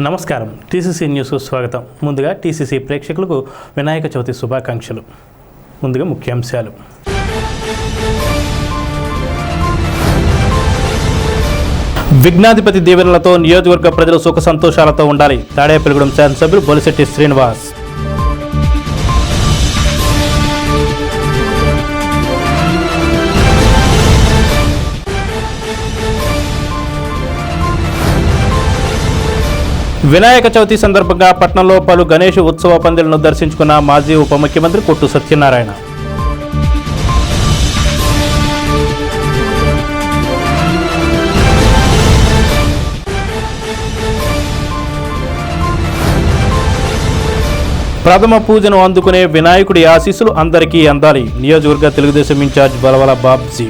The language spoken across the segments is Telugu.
నమస్కారం, టీసీసీ న్యూస్ స్వాగతం. ముందుగా టీసీసీ ప్రేక్షకులకు వినాయక చవితి శుభాకాంక్షలు. ముందుగా ముఖ్యాంశాలు. విఘ్నాధిపతి దీవెనలతో నియోజకవర్గ ప్రజలు సుఖ సంతోషాలతో ఉండాలి. తాడేపల్లిగూడెం శాసనసభ్యులు బొలిశెట్టి శ్రీనివాస్. వినాయక చవితి సందర్భంగా పట్టణంలో పలు గణేష్ ఉత్సవ పందిళ్లను దర్శించుకున్న మాజీ ఉప ముఖ్యమంత్రి కొట్టు సత్యనారాయణ. ప్రథమ పూజను అందుకునే వినాయకుడి ఆశీస్సులు అందరికీ అందాలి. నియోజకవర్గ తెలుగుదేశం ఇన్ఛార్జ్ బలవల బాబ్జీ.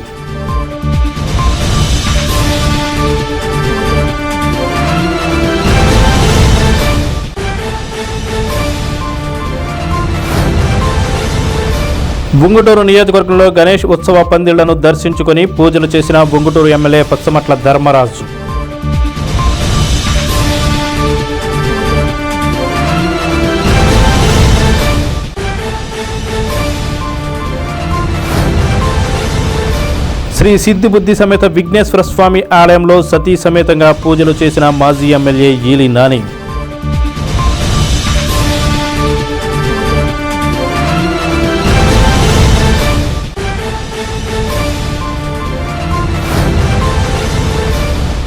బుంగుటూరు నియోజకవర్గంలో గణేష్ ఉత్సవ పందిళ్లను దర్శించుకుని పూజలు చేసిన బుంగుటూరు ఎమ్మెల్యే పచ్చమట్ల ధర్మరాజు. శ్రీ సిద్ధిబుద్ధి సమేత విఘ్నేశ్వర స్వామి ఆలయంలో సతీ సమేతంగా పూజలు చేసిన మాజీ ఎమ్మెల్యే ఈలి నాని.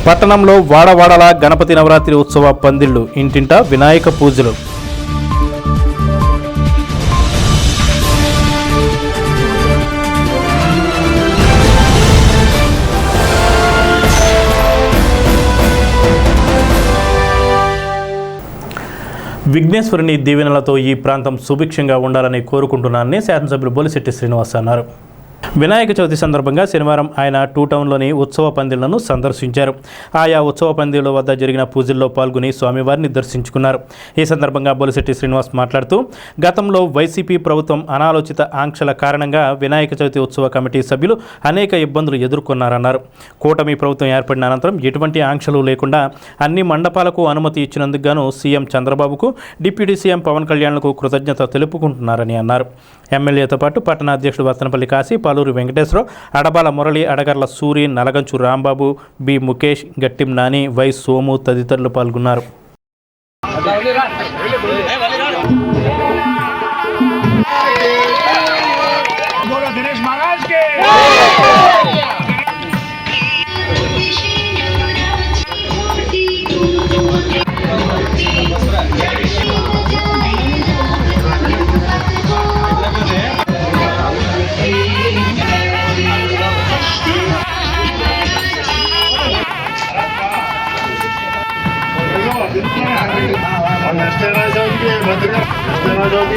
పట్టణంలో వాడవాడల గణపతి నవరాత్రి ఉత్సవ పందిళ్లు, ఇంటింటా వినాయక పూజలు. విఘ్నేశ్వరుని దీవెనలతో ఈ ప్రాంతం సుభిక్షంగా ఉండాలని కోరుకుంటున్నానని శాసనసభ్యులు బొలిశెట్టి శ్రీనివాస్ అన్నారు. వినాయక చవితి సందర్భంగా శనివారం ఆయన టూ టౌన్లోని ఉత్సవ పందిళ్లను సందర్శించారు. ఆయా ఉత్సవ పందిళ్ల వద్ద జరిగిన పూజల్లో పాల్గొని స్వామివారిని దర్శించుకున్నారు. ఈ సందర్భంగా బొలిశెట్టి శ్రీనివాస్ మాట్లాడుతూ, గతంలో వైసీపీ ప్రభుత్వం అనాలోచిత ఆంక్షల కారణంగా వినాయక చవితి ఉత్సవ కమిటీ సభ్యులు అనేక ఇబ్బందులు ఎదుర్కొన్నారన్నారు. కూటమి ప్రభుత్వం ఏర్పడిన అనంతరం ఎటువంటి ఆంక్షలు లేకుండా అన్ని మండపాలకు అనుమతి ఇచ్చినందుకు గాను సీఎం చంద్రబాబుకు, డిప్యూటీ సీఎం పవన్ కళ్యాణ్కు కృతజ్ఞత తెలుపుకుంటున్నారని అన్నారు. ఎమ్మెల్యేతో పాటు పట్టణ అధ్యక్షుడు వత్తనపల్లి కాశీ, పాలూరు వెంకటేశ్వరరావు, అడబాల మురళి, అడగర్ల సూరి, నలగంచు రాంబాబు, బి ముఖేష్, గట్టిం నాని, వై సోము తదితరులు పాల్గొన్నారు.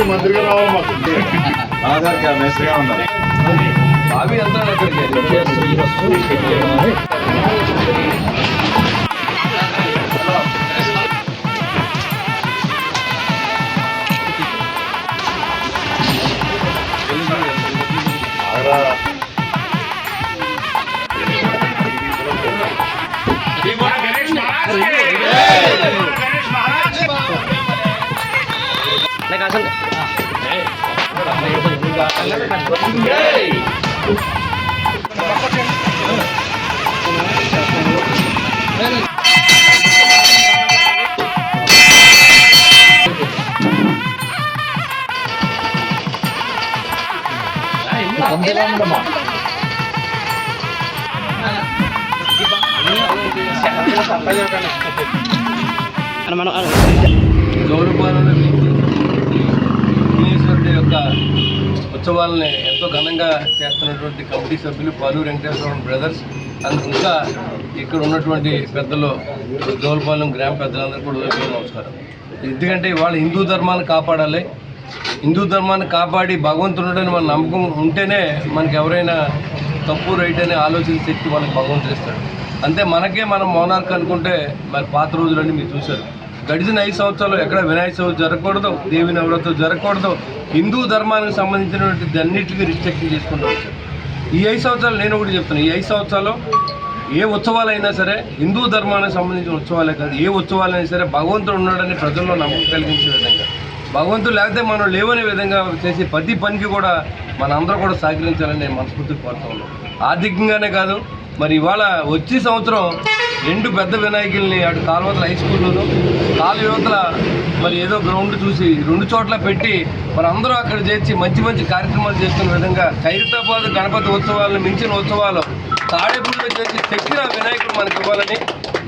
మంత్రిగా రావాలి మాకు क्या मैसेज अभी अंतर విఘ్నేశ్వరుడి యొక్క ఉత్సవాలని ఎంతో ఘనంగా చేస్తున్నటువంటి కమిటీ సభ్యులు పాలూరు వెంకటేశ్వర బ్రదర్స్ ఇంకా ఇక్కడ ఉన్నటువంటి పెద్దలు, జోలపాలెం గ్రామ పెద్దలందరూ కూడా నమస్కారం. ఎందుకంటే ఇవాళ హిందూ ధర్మాన్ని కాపాడాలి. హిందూ ధర్మాన్ని కాపాడి భగవంతుడని మన నమ్మకం ఉంటేనే మనకి ఎవరైనా తప్పు రైట్ అనే ఆలోచన శక్తి మనకు భగవంతుడు ఇస్తాడు. అంతే మనకే మనం మౌనార్క్ అనుకుంటే మరి పాత రోజులన్నీ మీరు చూశారు. గడిచిన 5 సంవత్సరాలు ఎక్కడ వినాయక చవితి జరగకూడదు, దేవి నవరాత్రులు జరగకూడదు, హిందూ ధర్మానికి సంబంధించినటువంటి అన్నిటికీ రిస్ట్రిక్షన్ చేసుకుంటూ వచ్చారు. ఈ 5 సంవత్సరాలు నేను ఒకటి చెప్తాను, ఈ 5 సంవత్సరాలు ఏ ఉత్సవాలైనా సరే హిందూ ధర్మానికి సంబంధించిన ఉత్సవాలే కాదు, ఏ ఉత్సవాలైనా సరే భగవంతుడు ఉన్నాడని ప్రజల్లో నమ్మకం కలిగించే విధంగా, భగవంతుడు లేకపోతే మనం లేవనే విధంగా చేసే ప్రతి పనికి కూడా మనందరూ కూడా సహకరించాలని నేను మనస్ఫూర్తిగా కోరుతా ఉన్నాను. ఆర్థికంగానే కాదు, మరి ఇవాళ వచ్చే సంవత్సరం 2 పెద్ద వినాయకుల్ని అటు కాలువతల హై స్కూల్లోనూ యువతల మరి ఏదో గ్రౌండ్ చూసి 2 చోట్ల పెట్టి మరి అందరూ అక్కడ చేర్చి మంచి మంచి కార్యక్రమాలు చేస్తున్న విధంగా ఖైరతాబాద్ గణపతి ఉత్సవాలను మించిన ఉత్సవాలు తాడేపల్లిలో చేసి చెక్కిన వినాయకుడు మనకి ఇవ్వాలని,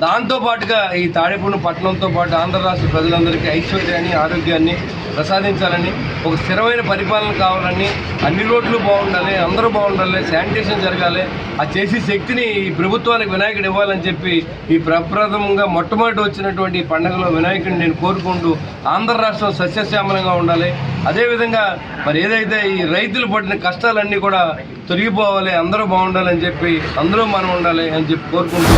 దాంతోపాటుగా ఈ తాడేపల్లి పట్టణంతో పాటు ఆంధ్ర రాష్ట్ర ప్రజలందరికీ ఐశ్వర్యాన్ని ఆరోగ్యాన్ని ప్రసాదించాలని, ఒక స్థిరమైన పరిపాలన కావాలని, అన్ని రోడ్లు బాగుండాలి, అందరూ బాగుండాలి, శానిటేషన్ జరగాలి, ఆ చేసే శక్తిని ఈ ప్రభుత్వానికి వినాయకుడు ఇవ్వాలని చెప్పి ఈ ప్రప్రథమంగా మొట్టమొదటి వచ్చినటువంటి ఈ పండుగలో వినాయకుడిని నేను కోరుకుంటూ ఆంధ్ర రాష్ట్రం సస్యశ్యామలంగా ఉండాలి. అదేవిధంగా మరి ఏదైతే ఈ రైతులు పడిన కష్టాలన్నీ కూడా తొలగిపోవాలి, అందరూ బాగుండాలని చెప్పి అందులో మనం ఉండాలి అని చెప్పి కోరుకుంటూ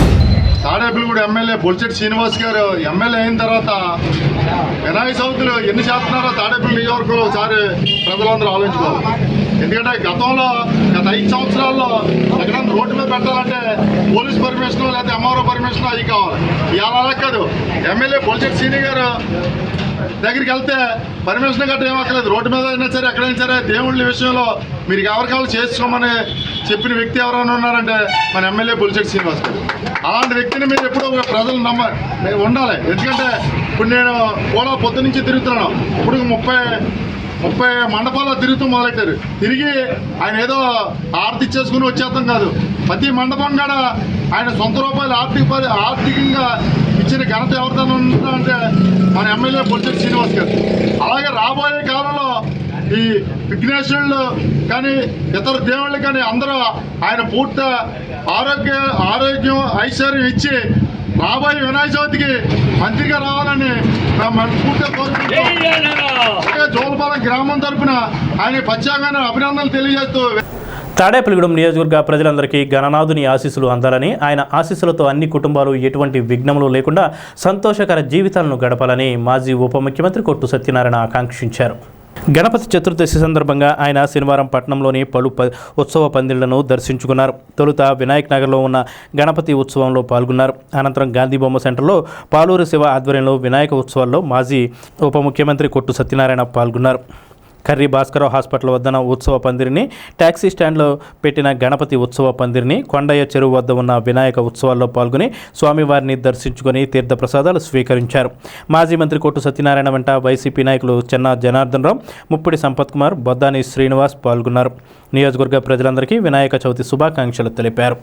తాడేపల్లిగూడ ఎమ్మెల్యే బొలిశెట్టి శ్రీనివాస్ గారు ఎమ్మెల్యే అయిన తర్వాత వినాయక చవితులు ఎన్ని చేస్తున్నారో తాడేపల్లి నియోజకవర్గంలో ఒకసారి ప్రజలందరూ ఆలోచించుకోవాలి. ఎందుకంటే గత 5 సంవత్సరాల్లో ఎక్కడైనా రోడ్డు మీద పెట్టాలంటే పోలీస్ పర్మిషన్ లేకపోతే ఎంఆర్ఓ పర్మిషన్ అవి కావాలి. ఇవాళ అలా కాదు, ఎమ్మెల్యే బొలిశెట్టి శ్రీని గారు దగ్గరికి వెళ్తే పర్మిషన్ గట్రా ఏమక్కర్లేదు, రోడ్డు మీద అయినా సరే ఎక్కడైనా సరే దేవుళ్ళ విషయంలో మీరు ఎవరి కావాలి చేసుకోమని చెప్పిన వ్యక్తి ఎవరైనా ఉన్నారంటే మన ఎమ్మెల్యే బొలిశెట్టి శ్రీనివాస్ గారు. అలాంటి వ్యక్తిని మీరు ఎప్పుడూ ప్రజలు ఉండాలి. ఎందుకంటే ఇప్పుడు నేను కూడా పొద్దు నుంచి తిరుగుతున్నాను, ఇప్పుడు 30 మండపాల్లో తిరుగుతూ మొదలెట్టారు. తిరిగి ఆయన ఏదో ఆర్తి చేసుకుని వచ్చేస్తాం కాదు, ప్రతి మండపం కూడా ఆయన సొంత రూపాయలు ఆర్థికంగా ఇచ్చిన ఘనత ఎవరితో ఉంటుందంటే మన ఎమ్మెల్యే బొలిశెట్టి శ్రీనివాస్ గారు. అలాగే రాబోయే కాలంలో ఈ విఘ్నేశ్వరులు కానీ ఇతర దేవుళ్ళు కానీ అందరూ ఆయన పూర్తి ఆరోగ్యం ఐశ్వర్యం ఇచ్చి రాబోయే వినాయక చవితికి మంత్రిగా రావాలని మనస్ఫూర్తిగా కోరుకుంటున్నాం. జోలపాలెం గ్రామం తరఫున ఆయన ప్రత్యేకమైన అభినందనలు తెలియజేస్తూ తాడేపల్లిగూడెం నియోజకవర్గ ప్రజలందరికీ గణనాథుని ఆశీస్సులు అందాలని, ఆయన ఆశీస్సులతో అన్ని కుటుంబాలు ఎటువంటి విఘ్నములు లేకుండా సంతోషకర జీవితాలను గడపాలని మాజీ ఉప ముఖ్యమంత్రి కొట్టు సత్యనారాయణ ఆకాంక్షించారు. గణపతి చతుర్దశి సందర్భంగా ఆయన శనివారం పట్టణంలోని పలు ఉత్సవ పందిళ్లను దర్శించుకున్నారు. తొలుత వినాయక్ నగర్లో ఉన్న గణపతి ఉత్సవంలో పాల్గొన్నారు. అనంతరం గాంధీ బొమ్మ సెంటర్లో పాలూరు శివ ఆధ్వర్యంలో వినాయక ఉత్సవాల్లో మాజీ ఉప ముఖ్యమంత్రి కొట్టు సత్యనారాయణ పాల్గొన్నారు. కర్రీ భాస్కరరావు హాస్పిటల్ వద్దన ఉత్సవ పందిరిని, ట్యాక్సీ స్టాండ్లో పెట్టిన గణపతి ఉత్సవ పందిరిని, కొండయ్య చెరువు వద్ద ఉన్న వినాయక ఉత్సవాల్లో పాల్గొని స్వామివారిని దర్శించుకొని తీర్థప్రసాదాలు స్వీకరించారు. మాజీ మంత్రి కొట్టు సత్యనారాయణ వెంట వైసీపీ నాయకులు చెన్నా జనార్దన్ రావు, ముప్పిడి సంపత్ కుమార్, బొద్దాని శ్రీనివాస్ పాల్గొన్నారు. నియోజకవర్గ ప్రజలందరికీ వినాయక చవితి శుభాకాంక్షలు తెలిపారు.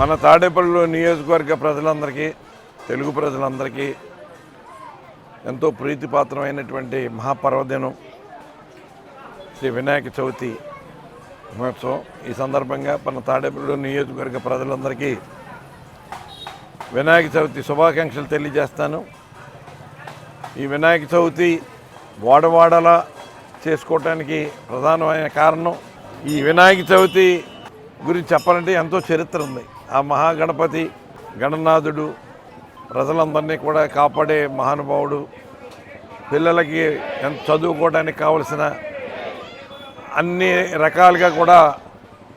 మన తాడేపల్లి నియోజకవర్గ ప్రజలందరికీ, తెలుగు ప్రజలందరికీ ఎంతో ప్రీతిపాత్రమైనటువంటి మహాపర్వదినం శ్రీ వినాయక చవితి మహోత్సవం. ఈ సందర్భంగా మన తాడేపల్లి నియోజకవర్గ ప్రజలందరికీ వినాయక చవితి శుభాకాంక్షలు తెలియజేస్తాను. ఈ వినాయక చవితి వాడవాడలా చేసుకోవటానికి ప్రధానమైన కారణం, ఈ వినాయక చవితి గురించి చెప్పాలంటే ఎంతో చరిత్ర ఉంది. ఆ మహాగణపతి గణనాథుడు ప్రజలందరినీ కూడా కాపాడే మహానుభావుడు. పిల్లలకి చదువుకోవడానికి కావలసిన అన్ని రకాలుగా కూడా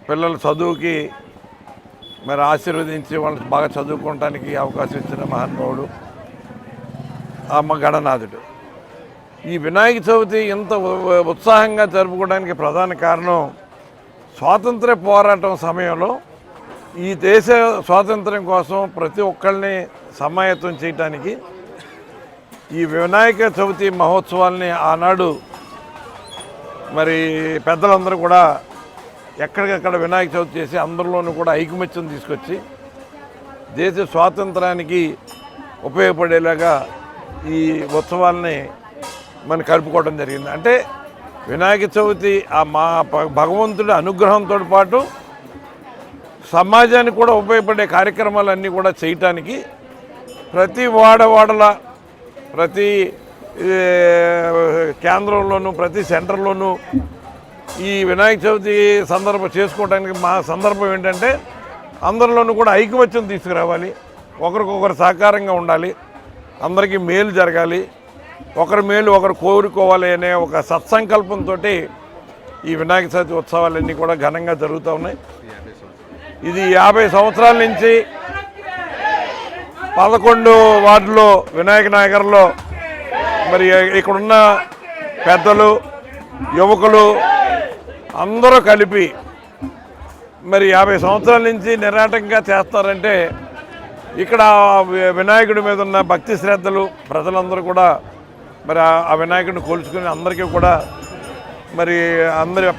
పిల్లల చదువుకి మరి ఆశీర్వదించి వాళ్ళు బాగా చదువుకోవడానికి అవకాశం ఇచ్చిన మహానుభావుడు ఆ గణనాథుడు. ఈ వినాయక చవితి ఇంత ఉత్సాహంగా జరుపుకోవడానికి ప్రధాన కారణం, స్వాతంత్ర పోరాటం సమయంలో ఈ దేశ స్వాతంత్ర్యం కోసం ప్రతి ఒక్కరిని సమాయత్తం చేయటానికి ఈ వినాయక చవితి మహోత్సవాల్ని ఆనాడు మరి పెద్దలందరూ కూడా ఎక్కడికక్కడ వినాయక చవితి చేసి అందరిలోనూ కూడా ఐకమత్యం తీసుకొచ్చి దేశ స్వాతంత్రానికి ఉపయోగపడేలాగా ఈ ఉత్సవాల్ని మనం కలుపుకోవడం జరిగింది. అంటే వినాయక చవితి మా భగవంతుడి అనుగ్రహంతో పాటు సమాజానికి కూడా ఉపయోగపడే కార్యక్రమాలన్నీ కూడా చేయటానికి ప్రతి వాడవాడల ప్రతి కేంద్రంలోనూ ప్రతి సెంటర్లోనూ ఈ వినాయక చవితి చేసుకోవడానికి మా సందర్భం ఏంటంటే అందరిలోనూ కూడా ఐకమత్యం తీసుకురావాలి, ఒకరికొకరు సహకారంగా ఉండాలి, అందరికీ మేలు జరగాలి, ఒకరి మేలు ఒకరు కోరుకోవాలి అనే ఒక సత్సంకల్పంతో ఈ వినాయక చవితి ఉత్సవాలన్నీ కూడా ఘనంగా జరుగుతూ ఉన్నాయి. ఇది 50 సంవత్సరాల నుంచి 11 వార్డులో వినాయక నగర్లో మరి ఇక్కడున్న పెద్దలు యువకులు అందరూ కలిపి మరి 50 సంవత్సరాల నుంచి నిరాటంగా చేస్తారంటే ఇక్కడ వినాయకుడి మీద ఉన్న భక్తి శ్రద్ధలు ప్రజలందరూ కూడా మరి ఆ వినాయకుడిని కొలుచుకుని అందరికీ కూడా మరి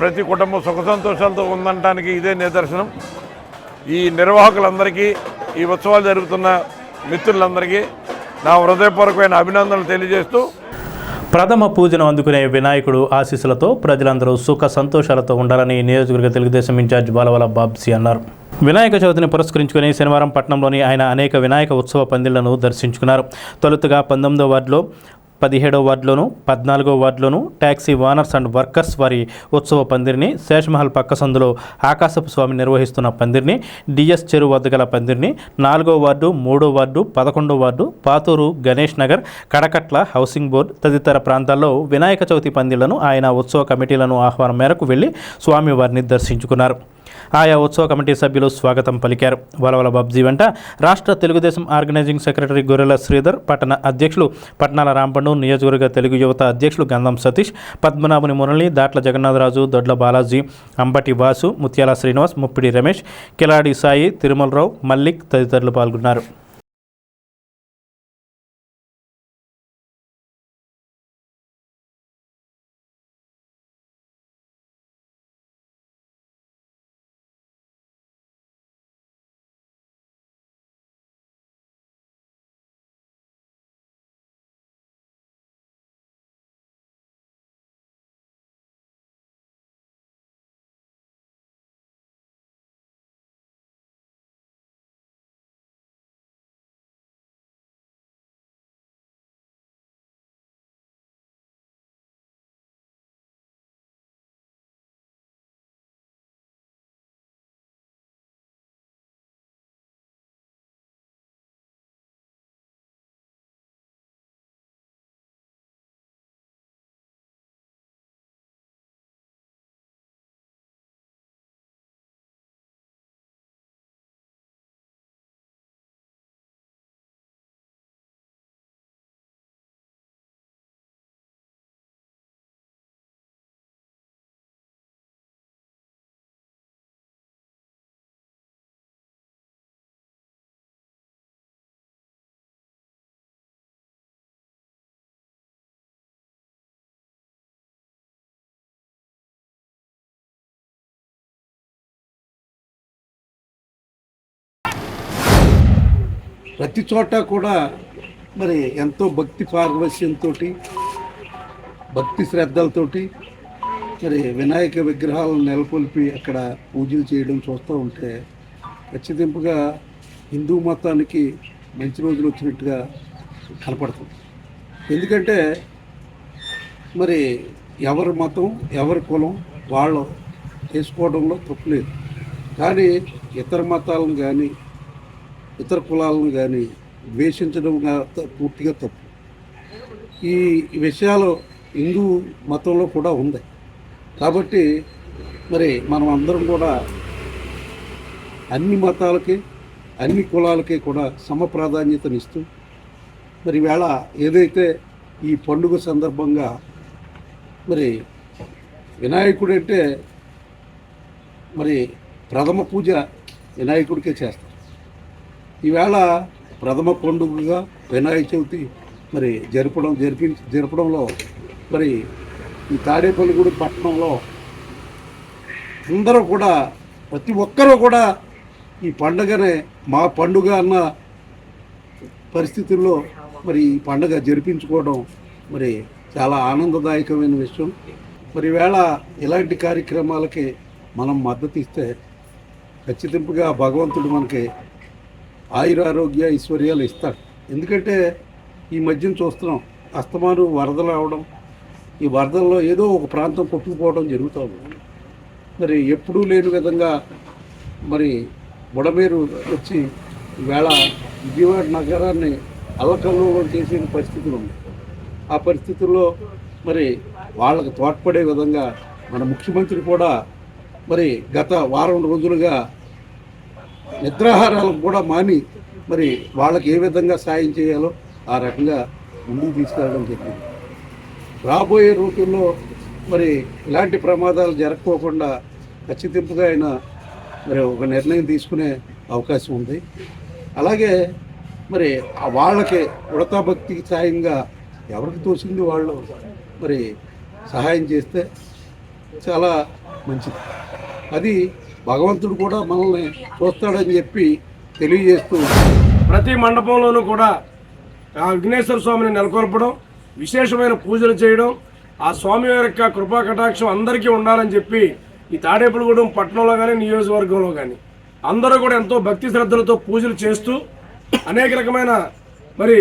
ప్రతి కుటుంబం సుఖ సంతోషాలతో ఉందనడానికి ఇదే నిదర్శనం. ఈ నిర్వాహకులందరికీ ఈ ఉత్సవాలు జరుగుతున్న మిత్రులందరికీ నా హృదయపూర్వకమైన అభినందనలు తెలియజేస్తూ ప్రథమ పూజను అందుకునే వినాయకుడు ఆశీస్సులతో ప్రజలందరూ సుఖ సంతోషాలతో ఉండాలని నియోజకవర్గ తెలుగుదేశం ఇన్ఛార్జ్ బాలవల బాబ్సీ అన్నారు. వినాయక చవితిని పురస్కరించుకుని శనివారం పట్టణంలోని ఆయన అనేక వినాయక ఉత్సవ పందిళ్లను దర్శించుకున్నారు. తొలుతగా 19వ వార్డులో, 17వ వార్డులోను, 14వ వార్డులోను ట్యాక్సీ ఓనర్స్ అండ్ వర్కర్స్ వారి ఉత్సవ పందిరిని, శేషమహల్ పక్క సందులో ఆకాశపు స్వామి నిర్వహిస్తున్న పందిరిని, డిఎస్ చెరువు వద్ద గల పందిరిని, 4వ వార్డు, 3వ వార్డు, 11వ ward, Pathuru, Ganesh Nagar, Kadakatla, housing board తదితర ప్రాంతాల్లో వినాయక చవితి పందిళ్లను ఆయన ఉత్సవ కమిటీలను ఆహ్వానం మేరకు వెళ్లి స్వామివారిని దర్శించుకున్నారు. ఆయా ఉత్సవ కమిటీ సభ్యులు స్వాగతం పలికారు. వలవల బాబ్జీ వెంట రాష్ట్ర తెలుగుదేశం ఆర్గనైజింగ్ సెక్రటరీ గొర్రెల శ్రీధర్, పట్టణ అధ్యక్షులు పట్నాల రాంపండు, నియోజకవర్గ తెలుగు యువత అధ్యక్షులు గంధం సతీష్, పద్మనాభుని మురళి, దాట్ల జగన్నాథరాజు, దొడ్ల బాలాజీ, అంబటి వాసు, ముత్యాల శ్రీనివాస్, ముప్పిడి రమేష్, కిలాడి సాయి, తిరుమలరావు, మల్లిక్ తదితరులు పాల్గొన్నారు. ప్రతి చోట కూడా మరి ఎంతో భక్తి పారవశ్యంతో, భక్తి శ్రద్ధలతోటి మరి వినాయక విగ్రహాలను నెలకొల్పి అక్కడ పూజలు చేయడం చూస్తూ ఉంటే ఖచ్చితంగా హిందూ మతానికి మంచి రోజులు వచ్చినట్టుగా కనపడుతుంది. ఎందుకంటే మరి ఎవరి మతం ఎవరి కులం వాళ్ళు చేసుకోవడంలో తప్పు లేదు, కానీ ఇతర మతాలను కానీ ఇతర కులాలను కానీ ద్వేషించడం పూర్తిగా తప్పు. ఈ విషయాలు హిందూ మతంలో కూడా ఉంది. కాబట్టి మరి మనం అందరం కూడా అన్ని మతాలకి అన్ని కులాలకి కూడా సమ ప్రాధాన్యతనిస్తూ మరి వేళ ఏదైతే ఈ పండుగ సందర్భంగా మరి వినాయకుడు అంటే మరి ప్రథమ పూజ వినాయకుడికే చేస్తారు. ఈవేళ ప్రథమ పండుగగా వినాయక చవితి మరి జరపడంలో మరి ఈ తాడేపల్లిగూడెం పట్టణంలో అందరూ కూడా ప్రతి ఒక్కరూ కూడా ఈ పండుగనే మా పండుగ అన్న పరిస్థితుల్లో మరి ఈ పండుగ జరిపించుకోవడం మరి చాలా ఆనందదాయకమైన విషయం. మరి ఈవేళ ఇలాంటి కార్యక్రమాలకి మనం మద్దతు ఇస్తే ఖచ్చితంగా భగవంతుడు మనకి ఆయురారోగ్య ఐశ్వర్యాలు ఇస్తాడు. ఎందుకంటే ఈ మధ్యన చూస్తున్నాం అస్తమాను వరదలు రావడం, ఈ వరదల్లో ఏదో ఒక ప్రాంతం కొట్టుకుపోవడం జరుగుతుంది. మరి ఎప్పుడూ లేని విధంగా మరి బుడమేరు వచ్చి ఈవేళ విజయవాడ నగరాన్ని అల్లకల్లోలం చేసిన పరిస్థితులు ఉన్నాయి. ఆ పరిస్థితుల్లో మరి వాళ్ళకు తోడ్పడే విధంగా మన ముఖ్యమంత్రి కూడా మరి గత వారం రోజులుగా నిద్రాహారాలకు కూడా మాని మరి వాళ్ళకి ఏ విధంగా సాయం చేయాలో ఆ రకంగా ముందుకు తీసుకెళ్ళడం జరిగింది. రాబోయే రోజుల్లో మరి ఇలాంటి ప్రమాదాలు జరగకోకుండా ఖచ్చితంగా ఆయన మరి ఒక నిర్ణయం తీసుకునే అవకాశం ఉంది. అలాగే మరి వాళ్ళకి ఉడతా భక్తికి సాయంగా ఎవరికి తోచింది వాళ్ళు మరి సహాయం చేస్తే చాలా మంచిది. అది భగవంతుడు కూడా మనల్ని చూస్తాడని చెప్పి తెలియజేస్తూ ప్రతి మండపంలోనూ కూడా ఆ విఘ్నేశ్వర స్వామిని నెలకొల్పడం, విశేషమైన పూజలు చేయడం, ఆ స్వామి యొక్క కృపా కటాక్షం అందరికీ ఉండాలని చెప్పి ఈ తాడేపల్లిగూడెం పట్టణంలో కానీ నియోజకవర్గంలో కానీ అందరూ కూడా ఎంతో భక్తి శ్రద్ధలతో పూజలు చేస్తూ అనేక రకమైన మరి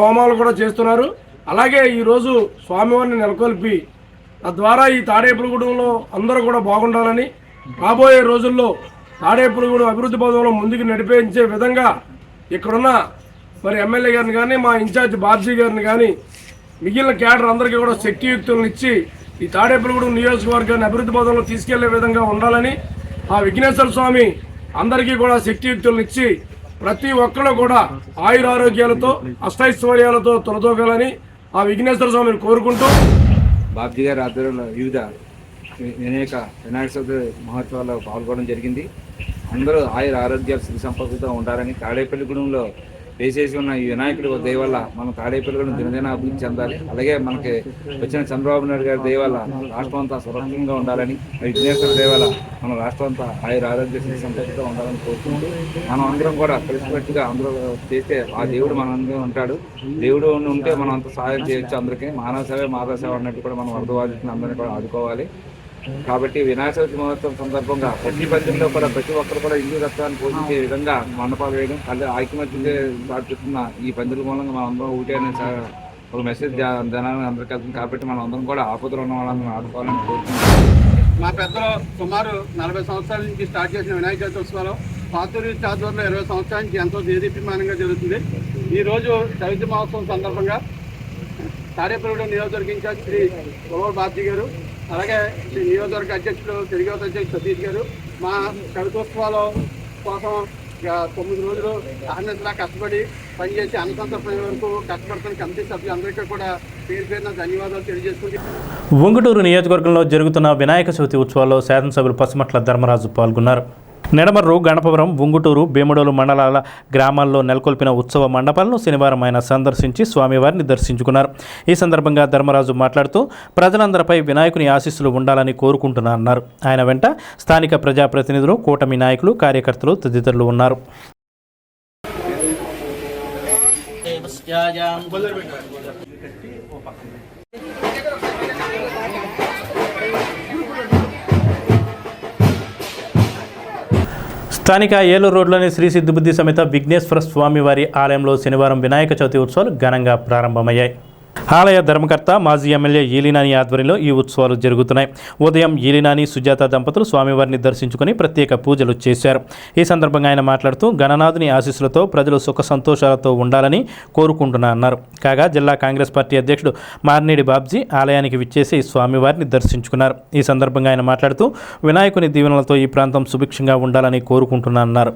హోమాలు కూడా చేస్తున్నారు. అలాగే ఈరోజు స్వామివారిని నెలకొల్పి తద్వారా ఈ తాడేపల్లిగూడెంలో అందరూ కూడా బాగుండాలని, రాబోయే రోజుల్లో తాడేపల్లిగూడెం అభివృద్ధి పదంలో ముందుకు నడిపించే విధంగా ఇక్కడున్న మరి ఎమ్మెల్యే గారిని కానీ మా ఇన్ఛార్జ్ బాబ్జీ గారిని కానీ మిగిలిన క్యాడర్ అందరికీ కూడా శక్తియుక్తులను ఇచ్చి ఈ తాడేపల్లిగూడెం నియోజకవర్గాన్ని అభివృద్ధి పదంలో తీసుకెళ్లే విధంగా ఉండాలని, ఆ విఘ్నేశ్వర స్వామి అందరికీ కూడా శక్తియుక్తులను ఇచ్చి ప్రతి ఒక్కరు కూడా ఆయురారోగ్యాలతో అష్టైశ్వర్యాలతో తొలతోగాలని ఆ విఘ్నేశ్వర స్వామిని కోరుకుంటూ బాబ్జీ గారి ఆధ్వర్యంలో వివిధ అనేక వినాయక చవితి మహోత్సవాల్లో పాల్గొనడం జరిగింది. అందరూ ఆరోగ్యాలు సిరి సంపదతో ఉండాలని, తాడేపల్లిగూడెంలో వేసేసి ఉన్న ఈ వినాయకుడి దయ వల్ల మనం తాడేపల్లిగూడెం దినదిన అభివృద్ధి చెందాలి. అలాగే మనకి వచ్చిన చంద్రబాబు నాయుడు గారి దయ వల్ల రాష్ట్రం అంతా సురక్షితంగా ఉండాలని, విఘ్నేశ్వర దయ వల్ల మన రాష్ట్రం అంతా ఆరోగ్య సిరి సంపదతో ఉండాలని కోరుకుంటూ మనం అందరం కూడా కలిసిపెట్టుగా అందరూ చేస్తే ఆ దేవుడు మన అందరం ఉంటాడు. దేవుడు ఉంటే మనం అంత సహాయం చేయొచ్చు. అందరికీ మానవ సేవ మాధవ సేవ అన్నట్టు కూడా మనం వరదబాధితులను అందరినీ కూడా ఆదుకోవాలి. కాబట్టి వినాయక చవితి మహోత్సవం సందర్భంగా ప్రతి పందిరిలో కూడా ప్రతి ఒక్కరు కూడా హిందూ రక్తాన్ని పోషించే విధంగా మండపాలు వేయడం, అలాగే ఐక్యమత్య సాధిస్తున్న ఈ పందిరి మూలంగా మనం అందరం ఒకటి అనే ఒక మెసేజ్ జనాన్ని అందరికీ వెళ్తుంది. కాబట్టి మనం అందరం కూడా ఆపదలో ఉన్న వాళ్ళని ఆడుకోవాలని కోరుకుంటున్నాం. మా పెద్దలు సుమారు 40 సంవత్సరాల నుంచి స్టార్ట్ చేసిన వినాయక చవితి ఉత్సవాలు పాతూరి ఆధ్వర్యంలో 20 సంవత్సరాల నుంచి ఎంతో దేదీప్యమానంగా జరుగుతుంది. ఈరోజు చవితి మహోత్సవం సందర్భంగా తాడేపల్లిగూడెం నియోజకవర్గ ఇన్ఛార్జ్ శ్రీ గోవర్ బాబ్జీ గారు, అలాగే శ్రీ నియోజకవర్గ అధ్యక్షుడు తెలుగుదేశం అధ్యక్షుడు సతీష్ గారు మా చవితోత్సవాల కోసం 9 రోజులు ఆనందంగా కష్టపడి పనిచేసి అన్నసంతర్పణ వరకు కష్టపడుతున్న కమిటీ సభ్యులందరికీ కూడా పేరు పేరున ధన్యవాదాలు తెలియజేసుకుంటూ ఉంగుటూరు నియోజకవర్గంలో జరుగుతున్న వినాయక చవితి ఉత్సవాల్లో శాసనసభ్యులు పసుమట్ల ధర్మరాజు పాల్గొన్నారు. నెడమర్రు, గణపవరం, ఉంగుటూరు, భీమడోలు మండలాల గ్రామాల్లో నెలకొల్పిన ఉత్సవ మండపాలను శనివారం ఆయన సందర్శించి స్వామివారిని దర్శించుకున్నారు. ఈ సందర్భంగా ధర్మరాజు మాట్లాడుతూ ప్రజలందరిపై వినాయకుని ఆశీస్సులు ఉండాలని కోరుకుంటున్నారన్నారు. ఆయన వెంట స్థానిక ప్రజాప్రతినిధులు, కూటమి నాయకులు, కార్యకర్తలు తదితరులు ఉన్నారు. స్థానిక ఏలూరు రోడ్లోని శ్రీ సిద్ధిబుద్ధి సమేత విఘ్నేశ్వర స్వామివారి ఆలయంలో శనివారం వినాయక చవితి ఉత్సవాలు ఘనంగా ప్రారంభమయ్యాయి. ఆలయ ధర్మకర్త మాజీ ఎమ్మెల్యే ఈలినాని ఆధ్వర్యంలో ఈ ఉత్సవాలు జరుగుతున్నాయి. ఉదయం ఈలినాని, సుజాత దంపతులు స్వామివారిని దర్శించుకుని ప్రత్యేక పూజలు చేశారు. ఈ సందర్భంగా ఆయన మాట్లాడుతూ గణనాథుని ఆశీస్సులతో ప్రజలు సుఖ సంతోషాలతో ఉండాలని కోరుకుంటున్నారన్నారు. కాగా జిల్లా కాంగ్రెస్ పార్టీ అధ్యక్షుడు మార్నేడి బాబ్జీ ఆలయానికి విచ్చేసి స్వామివారిని దర్శించుకున్నారు. ఈ సందర్భంగా ఆయన మాట్లాడుతూ వినాయకుని దీవెనలతో ఈ ప్రాంతం సుభిక్షంగా ఉండాలని కోరుకుంటున్నారన్నారు.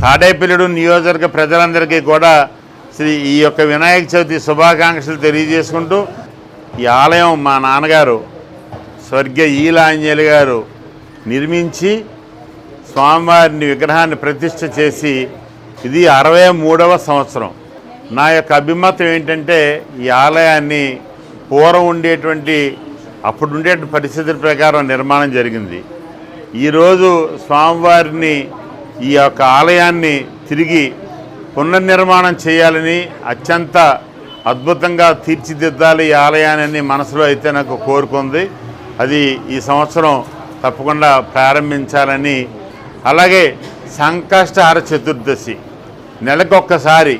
తాడేపల్లిగూడెం నియోజకవర్గ ప్రజలందరికీ కూడా ఈ యొక్క వినాయక చవితి శుభాకాంక్షలు తెలియజేసుకుంటూ, ఈ ఆలయం మా నాన్నగారు స్వర్గీయ ఈలాంజలి గారు నిర్మించి స్వామివారిని విగ్రహాన్ని ప్రతిష్ఠ చేసి ఇది 63వ సంవత్సరం. నా యొక్క అభిమతం ఏంటంటే ఈ ఆలయాన్ని పూర్వం ఉండేటువంటి అప్పుడు ఉండేటువంటి పరిస్థితుల ప్రకారం నిర్మాణం జరిగింది. ఈరోజు స్వామివారిని ఈ యొక్క ఆలయాన్ని తిరిగి పునర్నిర్మాణం చేయాలని, అత్యంత అద్భుతంగా తీర్చిదిద్దాలి ఈ ఆలయాన్ని మనసులో అయితే నాకు కోరుకుంది. అది ఈ సంవత్సరం తప్పకుండా ప్రారంభించాలని, అలాగే సంకష్టహర చతుర్దశి నెలకొక్కసారి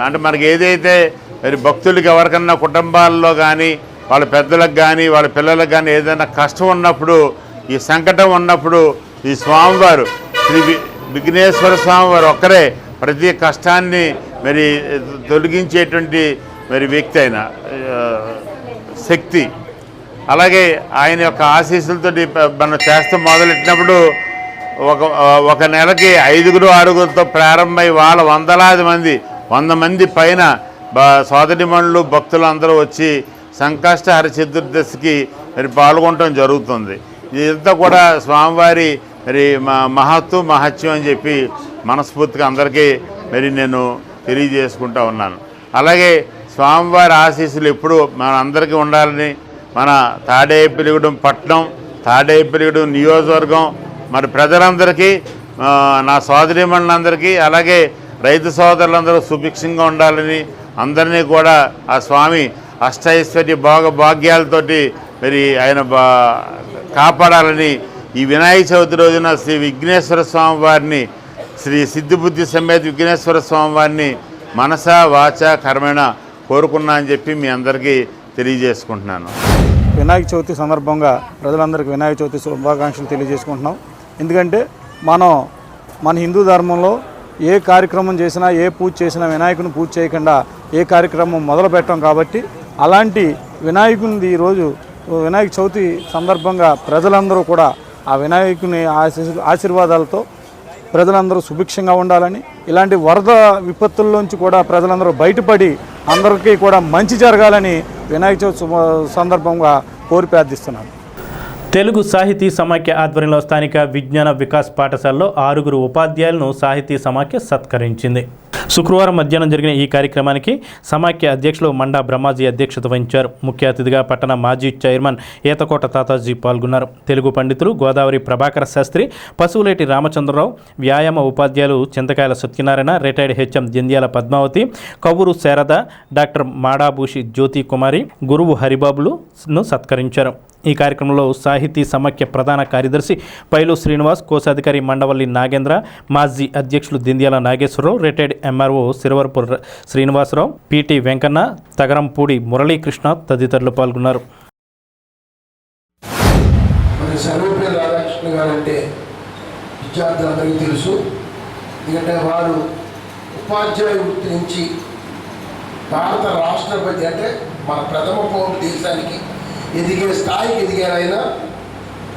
అంటే మనకి ఏదైతే మరి భక్తులకి ఎవరికన్నా కుటుంబాల్లో కానీ వాళ్ళ పెద్దలకు కానీ వాళ్ళ పిల్లలకు కానీ ఏదైనా కష్టం ఉన్నప్పుడు, ఈ సంకటం ఉన్నప్పుడు ఈ స్వామివారు శ్రీ విఘ్నేశ్వర స్వామివారు ఒక్కరే ప్రతి కష్టాన్ని మరి తొలగించేటువంటి మరి వ్యక్తి అయిన శక్తి. అలాగే ఆయన యొక్క ఆశీస్సులతోటి మనం చేస్తూ మొదలెట్టినప్పుడు ఒక నెలకి 5-6తో ప్రారంభమై వాళ్ళ వందలాది మంది 100 మంది పైన సోదరిమణులు భక్తులు అందరూ వచ్చి సంకష్టహర చతుర్దశికి మరి పాల్గొనడం జరుగుతుంది. ఇదంతా కూడా స్వామివారి మరి మహత్యం అని చెప్పి మనస్ఫూర్తిగా అందరికీ మరి నేను తెలియజేసుకుంటూ ఉన్నాను. అలాగే స్వామివారి ఆశీస్సులు ఎప్పుడూ మన అందరికీ ఉండాలని, మన తాడేపల్లిగూడెం పట్టణం, తాడేపల్లిగూడెం నియోజకవర్గం మరి ప్రజలందరికీ, నా సోదరీమణులందరికీ, అలాగే రైతు సోదరులందరూ సుభిక్షంగా ఉండాలని, అందరినీ కూడా ఆ స్వామి అష్టైశ్వర్య భాగ్యాలతోటి మరి ఆయన కాపాడాలని, ఈ వినాయక చవితి రోజున శ్రీ విఘ్నేశ్వర స్వామి వారిని, శ్రీ సిద్ధిబుద్ధి సమేత విఘ్నేశ్వర స్వామి వారిని మనస వాచ కర్మేణ కోరుకున్నా అని చెప్పి మీ అందరికీ తెలియజేసుకుంటున్నాను. వినాయక చవితి సందర్భంగా ప్రజలందరికీ వినాయక చవితి శుభాకాంక్షలు తెలియజేసుకుంటున్నాం. ఎందుకంటే మన హిందూ ధర్మంలో ఏ కార్యక్రమం చేసినా, ఏ పూజ చేసినా వినాయకుని పూజ చేయకుండా ఏ కార్యక్రమం మొదలు పెట్టాం. కాబట్టి అలాంటి వినాయకునిది ఈరోజు వినాయక చవితి సందర్భంగా ప్రజలందరూ కూడా ఆ వినాయకుని ఆశీర్వాదాలతో ప్రజలందరూ సుభిక్షంగా ఉండాలని, ఇలాంటి వరద విపత్తుల్లోంచి కూడా ప్రజలందరూ బయటపడి అందరికీ కూడా మంచి జరగాలని వినాయక చవితి సందర్భంగా కోరి ప్రార్థిస్తున్నాను. తెలుగు సాహితీ సమాఖ్య ఆధ్వర్యంలో స్థానిక విజ్ఞాన వికాస్ పాఠశాలలో 6 ఉపాధ్యాయులను సాహితీ సమాఖ్య సత్కరించింది. శుక్రవారం మధ్యాహ్నం జరిగిన ఈ కార్యక్రమానికి సమాఖ్య అధ్యక్షులు మండా బ్రహ్మాజీ అధ్యక్షత వహించారు. ముఖ్య అతిథిగా పట్టణ మాజీ చైర్మన్ ఈతకోట తాతాజీ పాల్గొన్నారు. తెలుగు పండితులు గోదావరి ప్రభాకర శాస్త్రి, పశువులేటి రామచంద్రరావు, వ్యాయామ ఉపాధ్యాయులు Chintakayala Satyanarayana, retired HM Jandhyala Padmavathi, Kavvuru Sharada, doctor Madabhushi Jyothi Kumari, గురువు హరిబాబులను సత్కరించారు. ఈ కార్యక్రమంలో సాహితీ సమాఖ్య ప్రధాన కార్యదర్శి పైలు శ్రీనివాస్, కోశాధికారి మండవల్లి నాగేంద్ర, మాజీ అధ్యక్షులు Dindyala Nageswararao, retired MRO Siravarapu Srinivasarao, PT Venkanna, Tagarampudi Muralikrishna తదితరులు పాల్గొన్నారు. సర్వేపల్లి రాధాకృష్ణ గారు అంటే విద్యార్థులందరికీ తెలుసు. ఎందుకంటే వారు ఉపాధ్యాయ వృత్తి నుంచి భారత రాష్ట్రపతి అంటే మన ప్రథమ పౌరుడు దేశానికి ఎదిగే స్థాయికి ఎదిగారైనా